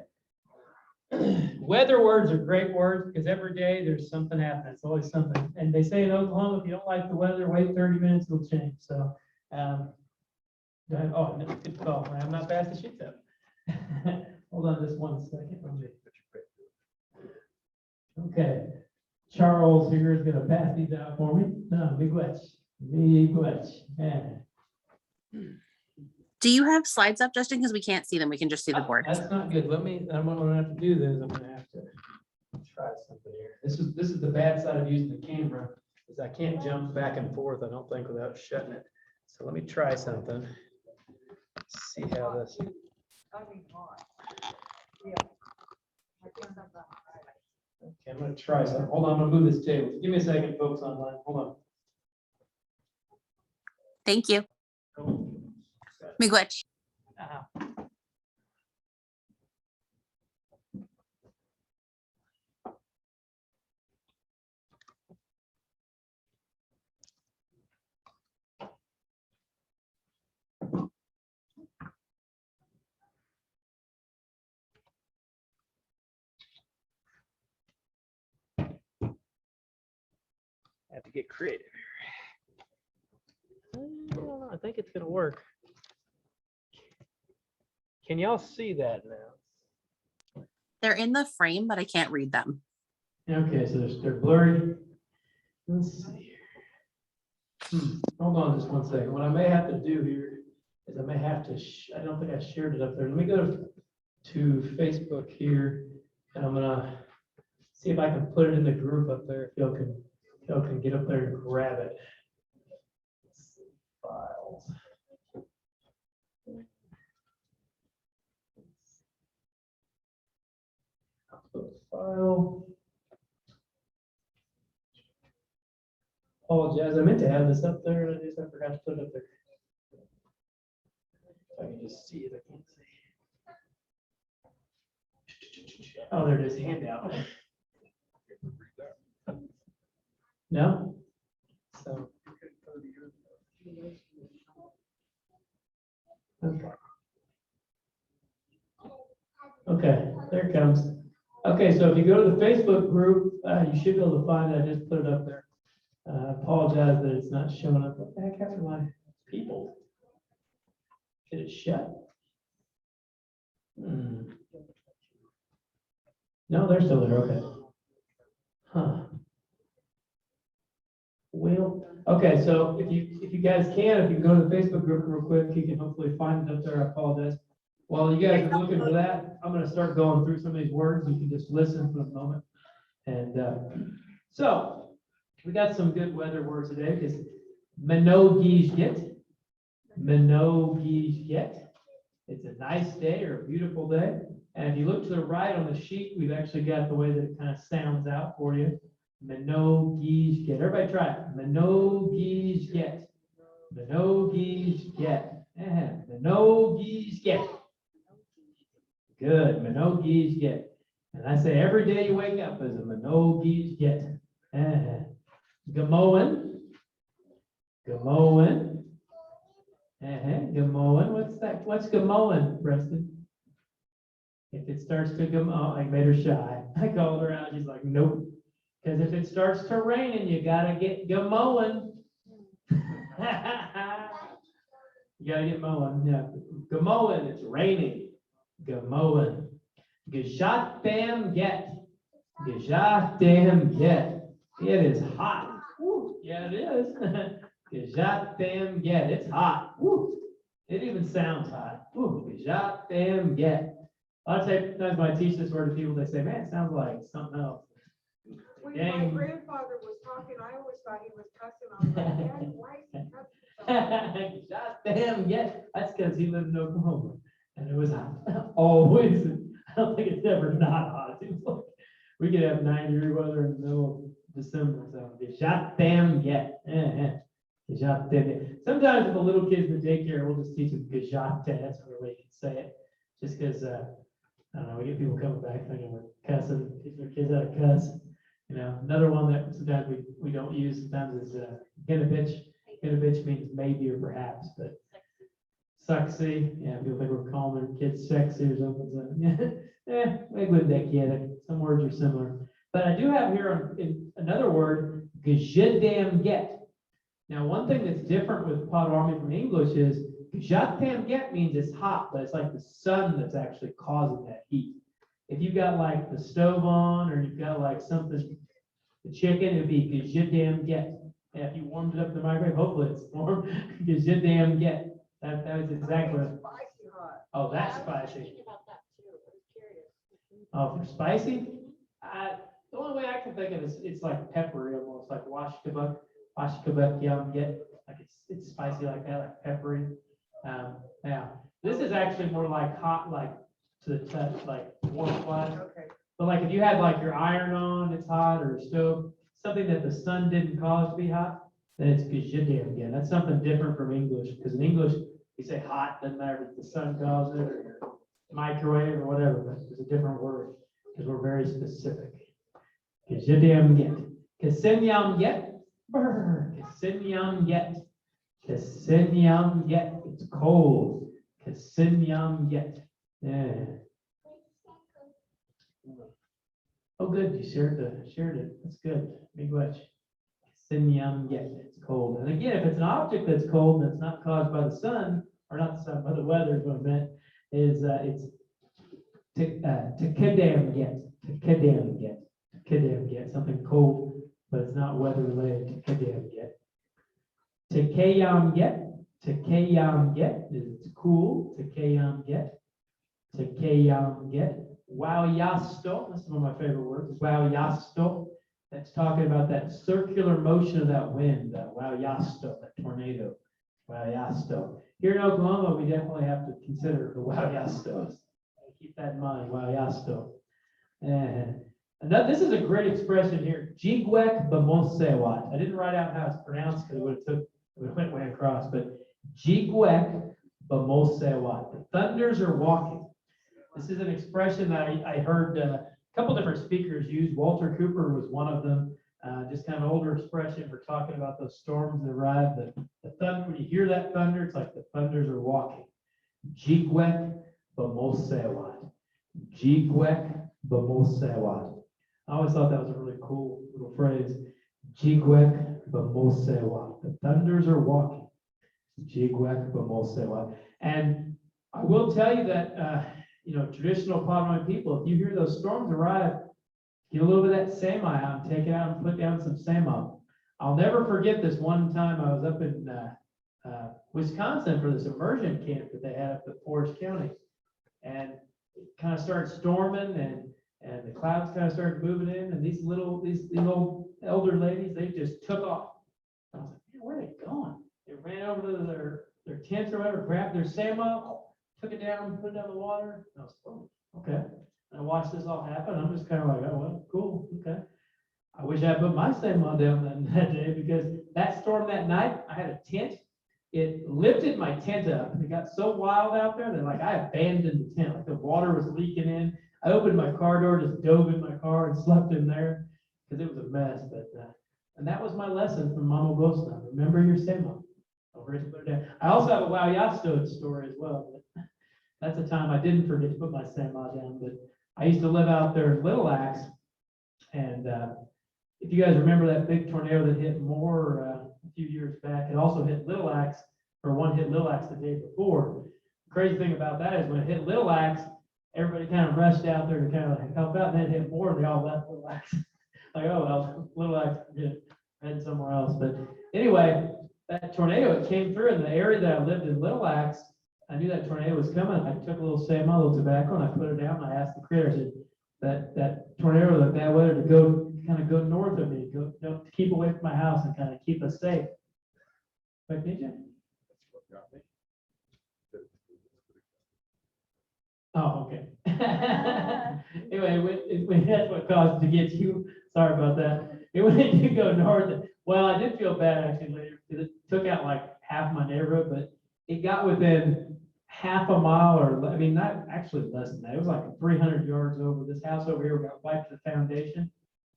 Weather words are great words because every day there's something happening. It's always something. And they say in Oklahoma, if you don't like the weather, wait 30 minutes, it'll change. So, oh, good call. I'm not fast to shoot that. Hold on just one second. Okay. Charles here is going to pass these out for me. No, miigwech. Yeah. Do you have slides up, Justin? Because we can't see them. We can just see the board. That's not good. What I'm gonna have to do then is I'm gonna have to try something here. This is the bad side of using the camera, is I can't jump back and forth, I don't think, without shutting it. So let me try something. See how this. Okay, I'm gonna try something. Hold on, I'm gonna move this table. Give me a second, folks online. Hold Thank you. on. Miigwech. I have to get creative here. I don't know, I think it's gonna work. Can y'all see that now? They're in the frame, but I can't read them. Okay, so they're blurry. Let's see here. Hold on just one second. What I may have to do here is I may have to, I don't think I shared it up there. Let me go to Facebook here and I'm gonna see if I can put it in the group up there. If y'all can get up there and grab it. Files. File. Apologize, I meant to have this up there, and I forgot to put it up there. If I can just see it, I can't see. Oh, there it is, handout. No? So. Okay, there it comes. Okay, so if you go to the Facebook group, you should be able to find it. I just put it up there. I apologize that it's not showing up. What the heck happened to my people? Get it shut? No, they're still there. Okay. Huh. Well, okay, so if you guys can, if you go to the Facebook group real quick, you can hopefully find it up there. I apologize. While you guys are looking for that, I'm gonna start going through some of these words. You can just listen for a moment. And so we got some good weather words today because Menogiesget. Menogiesget. It's a nice day or a beautiful day. And if you look to the right on the sheet, we've actually got the way that it kind of sounds out for you. Menogiesget. Everybody try it. Menogiesget. Menogiesget. Menogiesget. Good. Menogiesget. And I say every day you wake up is a Menogiesget. Gamoen. Gamoen. Gamoen. What's that? What's Gamoen, Preston? If it starts to come, oh, I made her shy. I called her out. She's like, nope. Because if it starts to rain and you gotta get mowing. You gotta get mowing. Yeah. Mowing, it's raining. Mowing. Geshat damn get. Geshat damn get. It is hot. Woo. Yeah, it is. Geshat damn get. It's hot. Woo. It even sounds hot. Woo. Geshat damn get. A lot of times when I teach this word to people, they say, man, it sounds like something else. When my Dang. grandfather was talking, I always thought he was cussing. I was like, Daddy, why is he cussing? Shot damn, yeah. That's because he lived in Oklahoma. And it was always, I don't think it's ever not hot. It's like, we could have 90-degree weather in the middle of December. So shot damn, yeah. Shot damn. Sometimes if the little kids in the daycare, we'll just teach them gajate. That's the way you can say it. Just because, I don't know, we get people coming back thinking we're cussing, teaching their kids how to cuss. You know, another one that sometimes we don't use sometimes is gonna bitch. Gonna bitch means maybe or perhaps, but sexy. Yeah, people think we're calling their kids sexy or something. So, yeah, maybe with that kid. Some words are similar. But I do have here another word, gajidam get. Now, one thing that's different with Potawatomi from English is gajidam get means it's hot, but it's like the sun that's actually causing that heat. If you've got like the stove on or you've got like something, the chicken, it'd be gajidam get. And if you warmed it up in the microwave, hopefully it's warm. Gajidam get. That was exactly what. Spicy hot. Oh, that's spicy. Oh, for spicy? The only way I can think of it is it's like peppery, almost like washkabuk yum get. Like it's spicy like that, like peppery. Now, this is actually more like hot, like to the touch, like warm flash. Okay. But like if you had like your iron on, it's hot, or a stove, something that the sun didn't cause to be hot, then it's gajidam again. That's something different from English, because in English, you say hot, doesn't matter if the sun caused it or your microwave or whatever, but it's a different word, because we're very specific. Gajidam get. Kasinyam get. Kasinyam get. Kasinyam get. It's cold. Kasinyam get. Yeah. Oh, good. You shared it. That's good. Big much. Sinyam get. It's cold. And again, if it's an object that's cold and it's not caused by the sun, or not the sun, by the weather, is what I meant, is it's to kedam get. To kedam get. To kedam get. Something cold, but it's not weather related. To kedam get. To kayam get. To kayam get is it's cool. To kayam get. To kayam get. Wow yasto, that's one of my favorite words. Wow yasto. That's talking about that circular motion of that wind. Wow yasto, that tornado. Wow yasto. Here in Oklahoma, we definitely have to consider the wow yastos. Keep that in mind. Wow yasto. And this is a great expression here. Jigwek bamosewat. I didn't write out how it's pronounced because it would have went way across. But Jigwek bamosewat. The thunders are walking. This is an expression that I heard a couple different speakers use. Walter Cooper was one of them. Just kind of older expression for talking about those storms that arrive. The thunder, when you hear that thunder, it's like the thunders are walking. Jigwek bamosewat. Jigwek bamosewat. I always thought that was a really cool little phrase. Jigwek bamosewat. The thunders are walking. Jigwek bamosewat. And I will tell you that traditional Potawatomi people, if you hear those storms arrive, get a little bit of that samai out, take it out and put down some samai. I'll never forget this one time I was up in Wisconsin for this immersion camp that they had up at Forest County. And it kind of started storming and the clouds kind of started moving in and these old elder ladies, they just took off. I was like, man, where are they going? They ran over to their tents or whatever, grabbed their sail, took it down, put it down in the water. And I was like, oh, okay. And I watched this all happen. I'm just kind of like, oh, well, cool, okay. I wish I had put my sail down that day because that storm that night, I had a tent. It lifted my tent up. It got so wild out there that like I abandoned the tent. Like the water was leaking in. I opened my car door, just dove in my car and slept in there because it was a mess. But and that was my lesson from Mama Gosna. Remember your sail. Don't forget to put it down. I also have a Wow Yasto story as well. But that's a time I didn't forget to put my sail down. But I used to live out there in Little Axe, and if you guys remember that big tornado that hit Moore a few years back, it also hit Little Axe, or one hit Little Axe the day before. The crazy thing about that is when it hit Little Axe, everybody kind of rushed out there to kind of like help out, and then it hit Moore, they all left Little Axe. Like, oh, well, Little Axe, head somewhere else. But anyway, that tornado, it came through in the area that I lived in Little Axe. I knew that tornado was coming. I took a little Sam, a little tobacco, and I put it down, and I asked the critter, I said, that tornado, that bad weather to go north of me, to keep away from my house and kind of keep us safe. But did you? Oh, okay. Anyway, that's what caused it to get you. Sorry about that. It went to go north. Well, I did feel bad actually later because it took out like half my neighborhood, but it got within half a mile, or I mean, not actually less than that. It was like 300 yards over. This house over here got wiped to the foundation.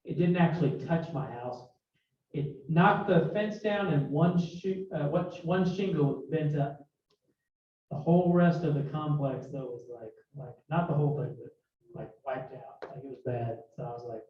It didn't actually touch my house. It knocked the fence down and one shingle was bent up. The whole rest of the complex though was like not the whole thing, but like wiped out. Like it was bad. So I was like,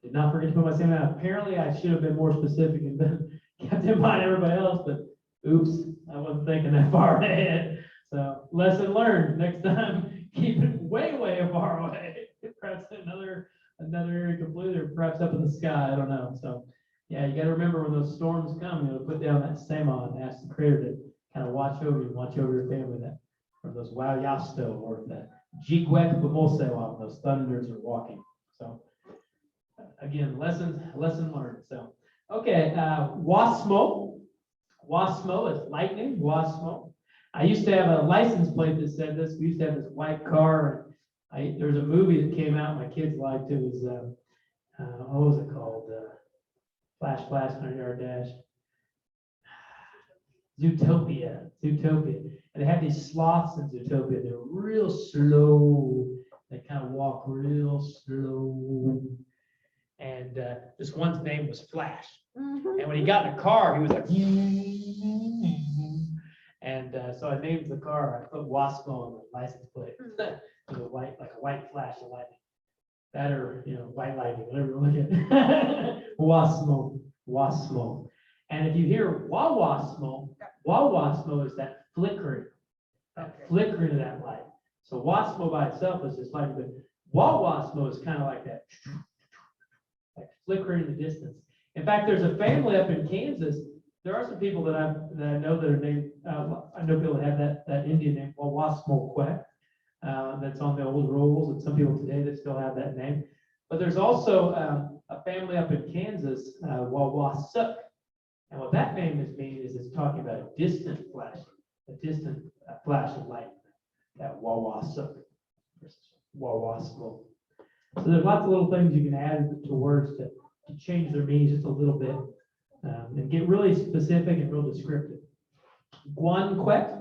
did not forget to put my same out. Apparently I should have been more specific and been kept in mind everybody else, but oops, I wasn't thinking that far ahead. So lesson learned. Next time, keep it way far away. Perhaps another area completely, or perhaps up in the sky. I don't know. So yeah, you got to remember when those storms come, put down that sema and ask the Creator to kind of watch over you, watch over your family, that from those Wow Yasto or the Jigwek Bamosewa, those thunders are walking. So again, lesson learned. So okay, Wasmo. Wasmo is lightning. Wasmo. I used to have a license plate that said this. We used to have this white car. There was a movie that came out. My kids liked it. It was what was it called? Flash, 100-yard dash. Zootopia. And they had these sloths in Zootopia. They're real slow. They kind of walk real slow. And this one's name was Flash. And when he got in the car, he was like, and so I named the car. I put Wasmo on the license plate. With a white flash of lightning. That or white lightning, whatever you look at. Wasmo. And if you hear Wawasmo is that flickering of that light. So Wasmo by itself is just like, but Wawasmo is kind of like that, like flickering in the distance. In fact, there's a family up in Kansas. There are some people that I know that are named. I know people that have that Indian name, Wawasmo Quet. That's on the old rolls, and some people today that still have that name. But there's also a family up in Kansas, Wawasuk. And what that name means is it's talking about a distant flash of light. That Wawasuk versus Wawasmo. So there's lots of little things you can add to words to change their meanings just a little bit and get really specific and real descriptive. Guanquet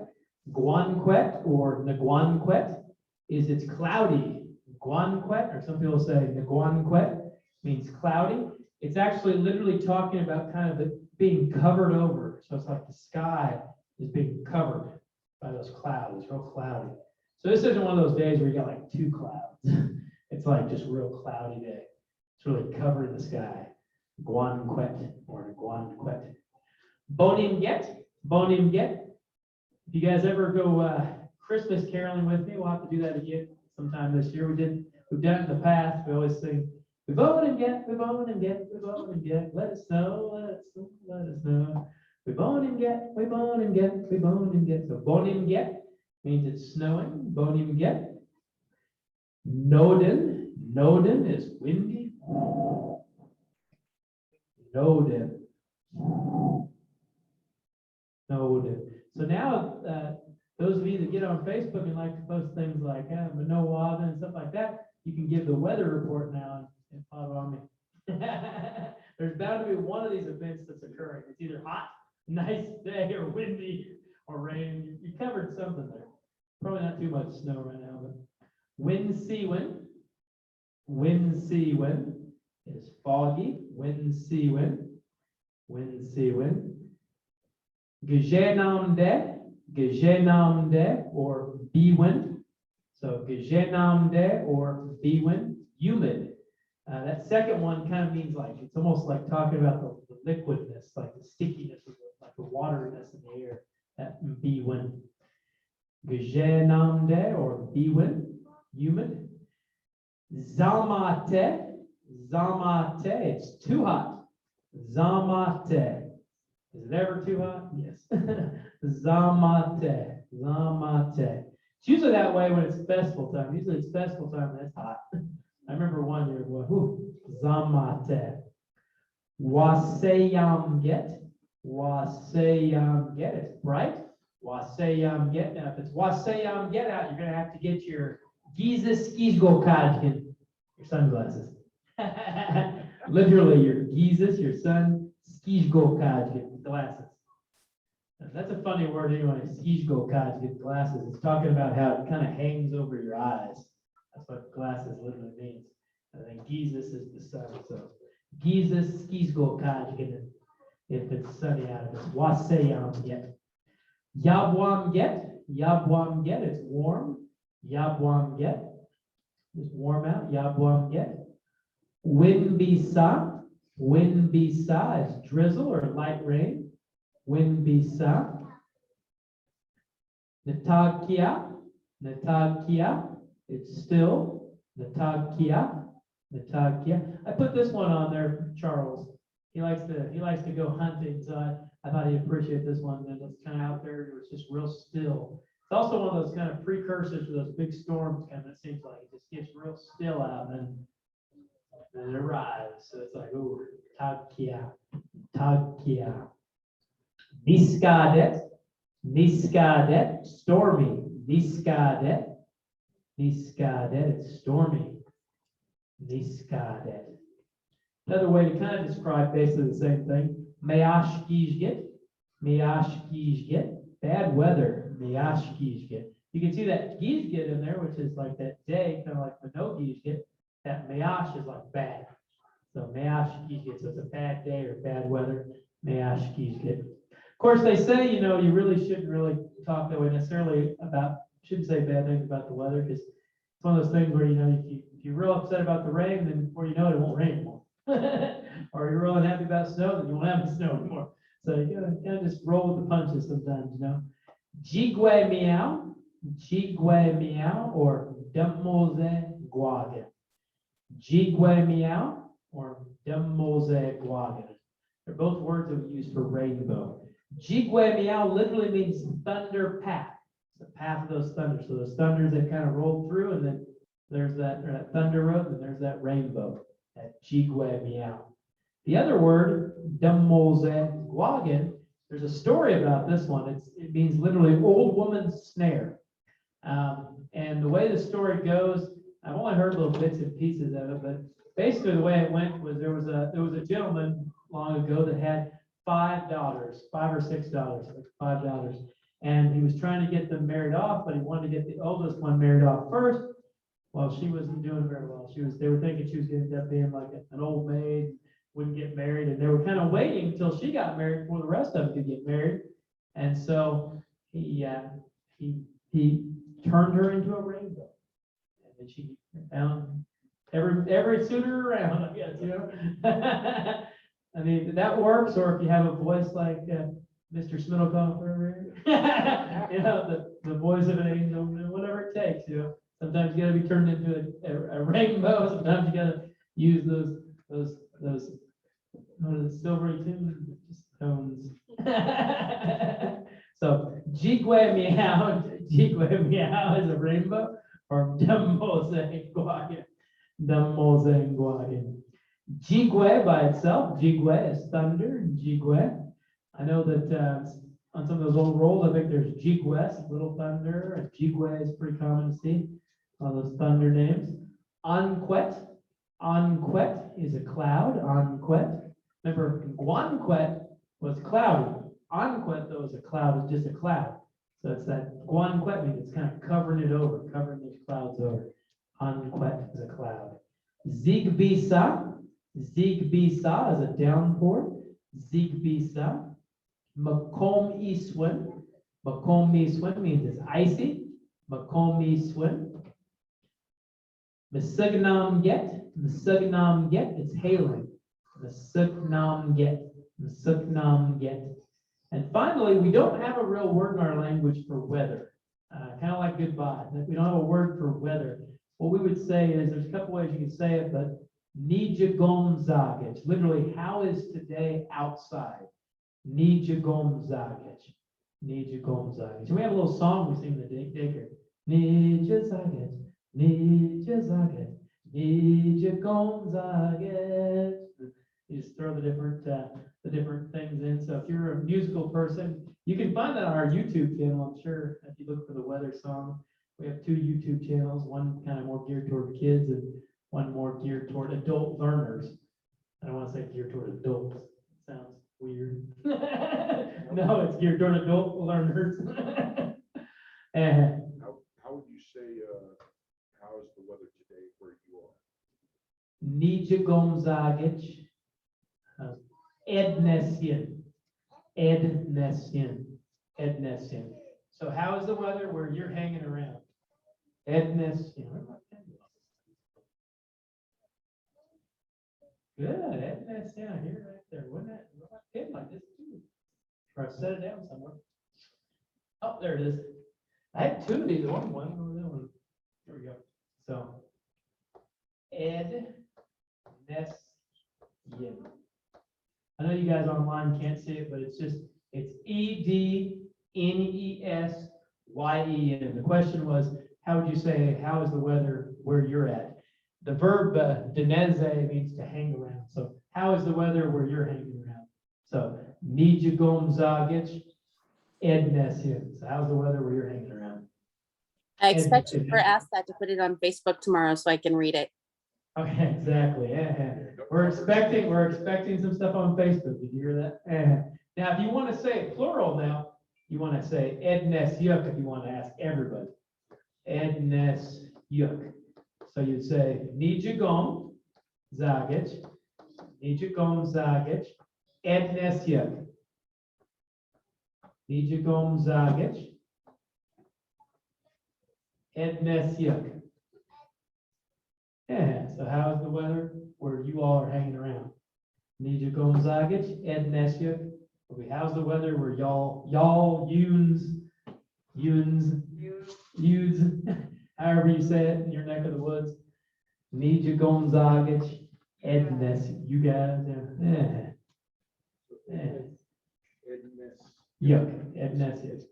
or Naguanquet is it's cloudy. Guanquet, or some people say Naguanquet, means cloudy. It's actually literally talking about kind of it being covered over. So it's like the sky is being covered by those clouds. It's real cloudy. So this isn't one of those days where you got like two clouds. It's like just real cloudy day. It's really covering the sky. Guanquet or Guanquet. Bonimget. If you guys ever go Christmas caroling with me, we'll have to do that again sometime this year. We've done it in the past. We always sing, we vote and get, let it snow, let it snow. snow. We bonim get, we bonim get, we bonim get. So bonim get means it's snowing. Bonim get. Noden, Noden is windy. Noden. Noden. So now, those of you that get on Facebook and like to post things like Manoa and stuff like that, you can give the weather report now and follow on me. There's bound to be one of these events that's occurring. It's either hot, nice day, or windy, or rain. You covered something there. Probably not too much snow right now, but wind seawind. Wind seawind is foggy. Wind seawind. Wind seawind. Gejenamde, or B-wind. So gejenamde or B-wind, humid. That second one kind of means like, it's almost like talking about the liquidness, like the stickiness, like the wateriness in the air, that B-wind. Gejenamde or B-wind, humid. Zamate, zamate, it's too hot. Zamate. Is it ever too hot? Yes. Zamate, zamate. It's usually that way when it's festival time. Usually it's festival time and it's hot. I remember one year, zamate. Waseyam get, it's bright. Waseyam get. Now, if it's waseyam get out, you're going to have to get your Giza Skizgo Kajkin, your sunglasses. Literally, your Giza, your sun Skizgo Kajkin glasses. Now, that's a funny word anyway, Skizgo Kajkin glasses. It's talking about how it kind of hangs over your eyes. That's what glasses literally means. And then Gizus is the sun. So Gizus Skizgo Kajkin, if it's sunny out, if it's Waseyam get. Yabwam get, it's warm. Yabwam get, it's warm out. Yabwam get. Winbisa is drizzle or light rain. Winbisa. Natakia, it's still. Natakia. I put this one on there for Charles. He likes to go hunting, so I thought he'd appreciate this one. And it's kind of out there, it's just real still. It's also one of those kind of precursors to those big storms, kind of, it seems like it just gets real still out and then it arrives. So it's like, oh, Takia. Niskadet, stormy. Niskadet, it's stormy. Niskadet. Another way to kind of describe basically the same thing. Meashkizget, bad weather. Meashkizget. You can see that gizget in there, which is like that day, kind of like no gizget. That meash is like bad. So meashkizget, so it's a bad day or bad weather. Meashkizget. Of course, they say, you really shouldn't really talk that way necessarily about, shouldn't say bad things about the weather, because it's one of those things where, if you're real upset about the rain, then before you know it, it won't rain anymore. Or you're real unhappy about snow, then you won't have any snow anymore. So you gotta kind of just roll with the punches sometimes, Jigwe meow, or Demoze guagen. Jigwe meow, or Demoze guagen. They're both words that we use for rainbow. Jigwe meow literally means thunder path. It's the path of those thunders. So those thunders that kind of roll through, and then there's that thunder road, and there's that rainbow. That Jigwe meow. The other word, Demoze guagen, there's a story about this one. It means literally old woman's snare. And the way the story goes, I've only heard little bits and pieces of it, but basically the way it went was there was a gentleman long ago that had 5 daughters, 5 or 6 daughters, like $5. And he was trying to get them married off, but he wanted to get the oldest one married off first. Well, she wasn't doing very well. They were thinking she was going to end up being like an old maid, wouldn't get married, and they were kind of waiting until she got married before the rest of them could get married. And so he turned her into a rainbow, and then she found every suitor around, I guess, I mean, that works, or if you have a voice like Mr. Smiddlecoff over here, the voice of an angel, whatever it takes, Sometimes you gotta be turned into a rainbow. Sometimes you gotta use those what are the silvery tones. Jigwe meow, Jigwe meow is a rainbow, or Demozengwagen, Demozengwagen. Jigwe by itself, Jigwe is thunder, Jigwe. I know that on some of those old rolls, I think there's Jigwes, Little Thunder, and Jigwe is pretty common to see on those thunder names. Anquet, Anquet is a cloud, Anquet. Remember, Guanquet was cloudy. Anquet, though, is a cloud, is just a cloud. So it's that Guanquet means it's kind of covering it over, covering those clouds over. Anquet is a cloud. Zigbisa, Zigbisa is a downpour. Zigbisa. Makom Iswin. Makom Iswin means it's icy. Makom Iswin. Masugnam Get. Masugnam Get, it's hailing. Masugnam Get. Masugnam Get. And finally, we don't have a real word in our language for weather. Kind of like goodbye. We don't have a word for weather. What we would say is, there's a couple ways you can say it, but Nijagomzagich. Literally, how is today outside? Nijagomzagich. Nijagomzagich. And we have a little song we sing in the daycare. Nijazagich. Nijazagich. Nijagomzagich. You just throw the different things in. So if you're a musical person, you can find that on our YouTube channel. I'm sure if you look for the weather song, we have 2 YouTube channels, one kind of more geared toward kids and one more geared toward adult learners. I don't want to say geared toward adults. It sounds weird. No, it's geared toward adult learners. And How would you say, how is the weather today where you are? Nijagomzagich. Ednesian. Ednesian. Ednesian. So how is the weather where you're hanging around? Ednesian. Good, Ednesian here, right there. Wouldn't that fit like this too? Or I set it down somewhere. Oh, there it is. I had 2 of these. One over that one. There we go. So Ednesian. I know you guys online can't see it, but it's Ednesyen. The question was, how would you say, how is the weather where you're at? The verb deneze means to hang around. So how is the weather where you're hanging around? So Nijagomzagich Ednesyen. So how's the weather where you're hanging around? I expect you to ask that to put it on Facebook tomorrow so I can read it. Okay, exactly. Yeah. We're expecting some stuff on Facebook. Did you hear that? Now, if you want to say it plural now, you want to say Ednesyuk if you want to ask everybody. Ednesyuk. So you'd say Nijagom Zagich, Nijagom Zagich, Ednesyuk. Nijagom Zagich, Ednesyuk. Yeah, so how is the weather where you all are hanging around? Nijagomzagich, Ednesyuk. Okay, how's the weather where y'all, yuns, however you say it in your neck of the woods? Nijagomzagich, Ednesyuk. You guys, yeah. Yuck, Ednesyuk.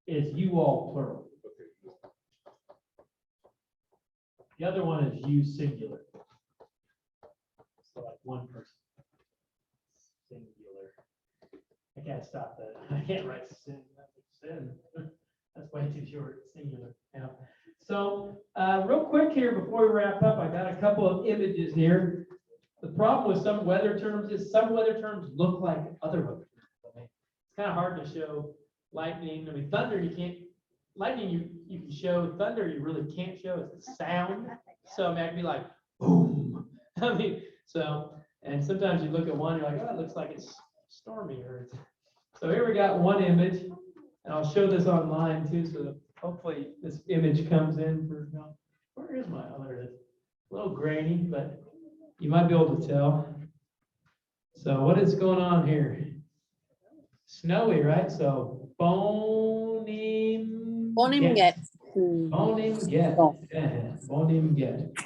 Is you all plural. The other one is you singular. So like one person. Singular. I can't stop that. I can't write sin. That's way too short. Singular. Yeah. So real quick here before we wrap up, I got a couple of images here. The problem with some weather terms is some weather terms look like other weather terms. I mean, it's kind of hard to show lightning. I mean, thunder, you can't. Lightning, you can show. Thunder, you really can't show. It's a sound. So it might be like, boom. I mean, so, and sometimes you look at one, you're like, oh, it looks like it's stormy. So here we got one image, and I'll show this online too. So that hopefully this image comes in for, where is my, oh, there it is. A little grainy, but you might be able to tell. So what is going on here? Snowy, right? So Bonim Get. Bonim Get. Bonim Get.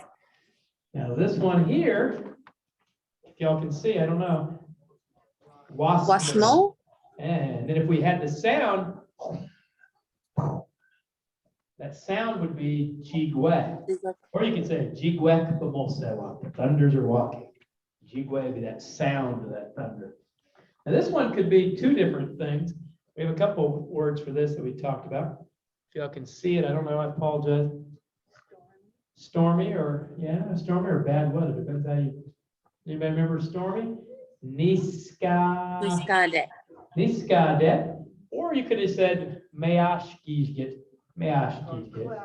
Now this one here, if y'all can see, I don't know. Wasno? And then if we had the sound That sound would be jigwe. Or you can say jigwek b'mosewat. The thunders are walking. Jigwe would be that sound of that thunder. And this one could be two different things. We have a couple words for this that we talked about. If y'all can see it, I don't know, I apologize. Stormy or, yeah, stormy or bad weather, depends how you, anybody remember stormy? Niskade. Niskade, or you could have said Mayashkizgit, Mayashkizgit.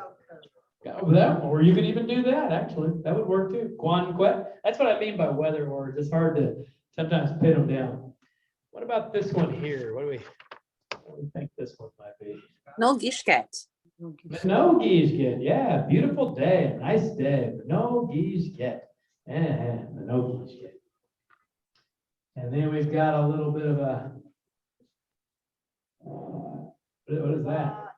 That, or you could even do that, actually, that would work too. Guanquet, that's what I mean by weather words, it's hard to sometimes pin them down. What about this one here? What do we think this one might be? No gishket. No Gizgit, yeah, beautiful day, nice day, but no Gizgit. No Gizgit. And then we've got a little bit of a, what is that?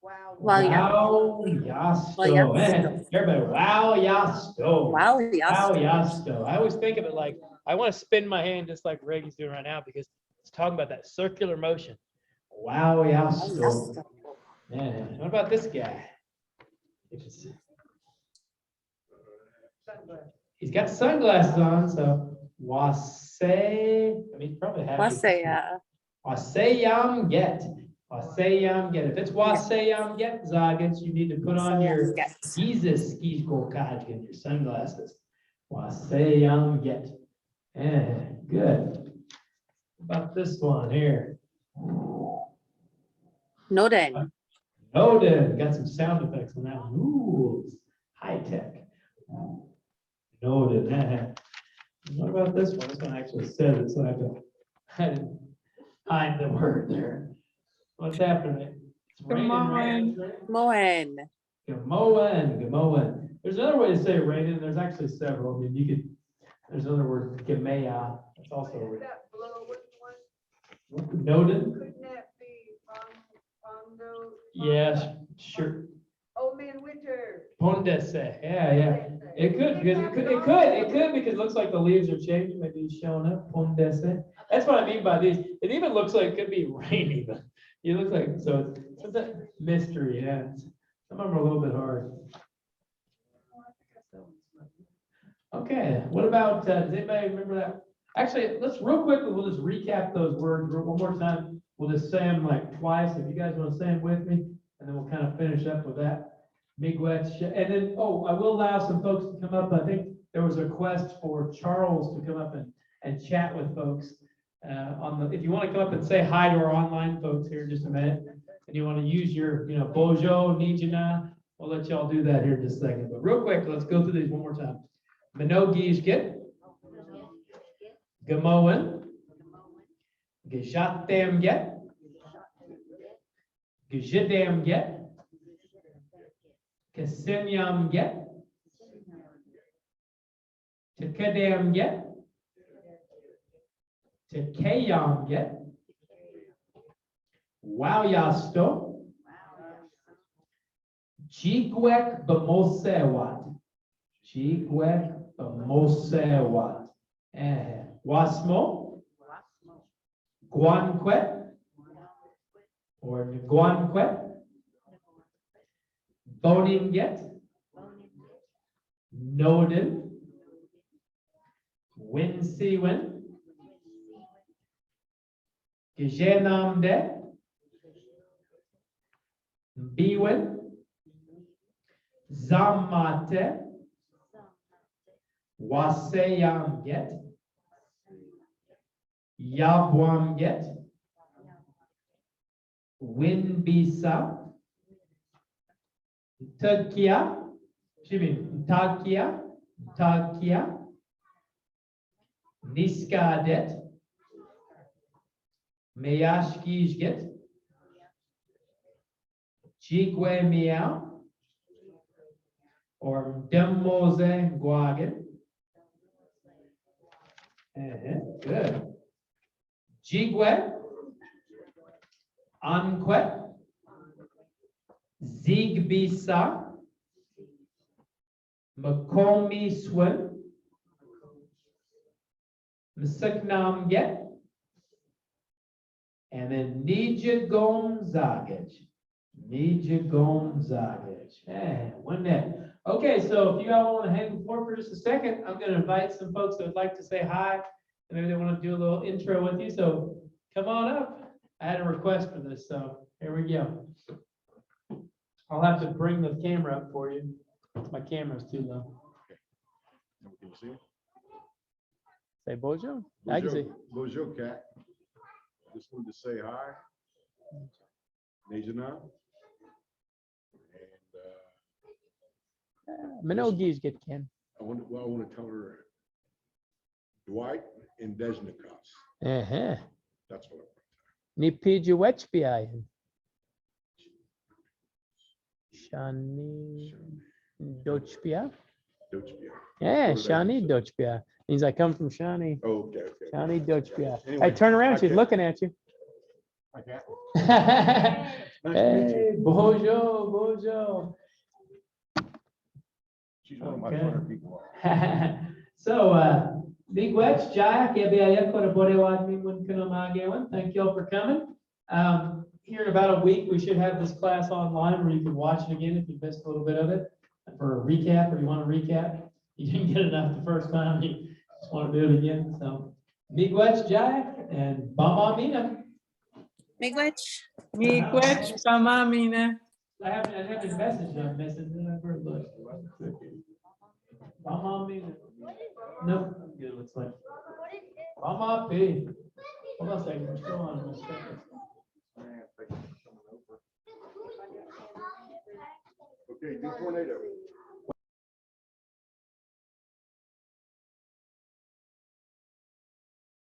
Wow. Well, yeah. Wow, yasto. Well, yeah. Everybody, wow, yasto. Wow, Wow, yes. yasto. I always think of it like, I want to spin my hand just like Reagan's doing right now because it's talking about that circular motion. Wow, yasto. Yeah. What about this guy? He's got sunglasses on, so wasay. I mean, probably have. Wasaya. Wasayam get. Wasayam get. If it's wasayam get, Zagins, you need to put on your Jesus skis go kajigan, your sunglasses. Wasayam get. Yeah, good. What about this one here? Noden. Noden, got some sound effects on that one. Ooh, high tech. Noden. What about this one? This one actually says it, so I didn't hide the word there. What's happening? It's raining. Moen. Gamoen. There's another way to say raining. There's actually several. I mean, you could, there's another word, Gamea. It's also a word. That blow, which one? Noden? Couldn't that be Bondo? Yes, sure. Old Man Winter. Pondese. Yeah. It could, because it could, because it looks like the leaves are changing, maybe it's showing up, pondese. That's what I mean by these. It even looks like it could be rainy, but it looks like, so it's a mystery, yeah. Some of them are a little bit hard. Okay, what about, does anybody remember that? Actually, let's real quick, we'll just recap those words one more time. We'll just say them like twice, if you guys want to say them with me, and then we'll kind of finish up with that. Miigwech, and then, I will allow some folks to come up. I think there was a request for Charles to come up and chat with folks. If you want to come up and say hi to our online folks here in just a minute, and you want to use your, Bojo, Nijina, we'll let y'all do that here in just a second. But real quick, let's go through these one more time. Minogizgit, Gamoen, Gejatdamget, Gejidamget, Kasinyamget, Tekadamget, Tekayamget, Wowyasto, Jigwek b'mosewat, Jigwek b'mosewat, Wasmo, Guanquet, or Guanquet, Boninget, Noden, Winsiwin, Gejenamde, Biwin, Zamate, Waseyamget, Yabwamget, Winbisa, Takia, Niskadet, Mayashkizget, Jigwe Miao, or Demose Guagen. Good. Jigwe, Anquet, Zigbisa, Makomi Swim, Msiknamget, And then Nija Gonzalez. Nija Gonzalez. Yeah, one that. Okay, so if you all want to hang the floor for just a second, I'm going to invite some folks that would like to say hi. And maybe they want to do a little intro with you. So come on up. I had a request for this, so here we go. I'll have to bring the camera up for you. My camera's too low. Can you see it? Say bonjour. I can see. Bonjour, Cat. Just wanted to say hi. Nejana. And Minogi's get Ken. I want to tell her Dwight and Dejnikas. Uh-huh. That's what Ni piju wechbiayan. Shani Dochbia. Yeah, Shani Dochbia. Means I come from Shani. Oh, okay, okay. Shani Dochbia. Anyway, Hey, turn around. She's okay. looking at you. I can't. Nice to meet Hey, you. bonjour, bonjour. She's one of my Okay. favorite people. So, Big Wetch, Jack, thank you all for coming. Here in about a week, we should have this class online where you can watch it again if you missed a little bit of it for a recap, or you want to recap. You didn't get enough the first time, you just want to do it again. So, Big Wetch, Jack, and Mama Mina. Miigwech. Miigwech, Mama Mina. I have a message I'm missing. Never looked. Mama Mina. Nope, I'm good. Looks like Mama P. Hold on a second. We're still on. Let's check this. Okay, do tornado.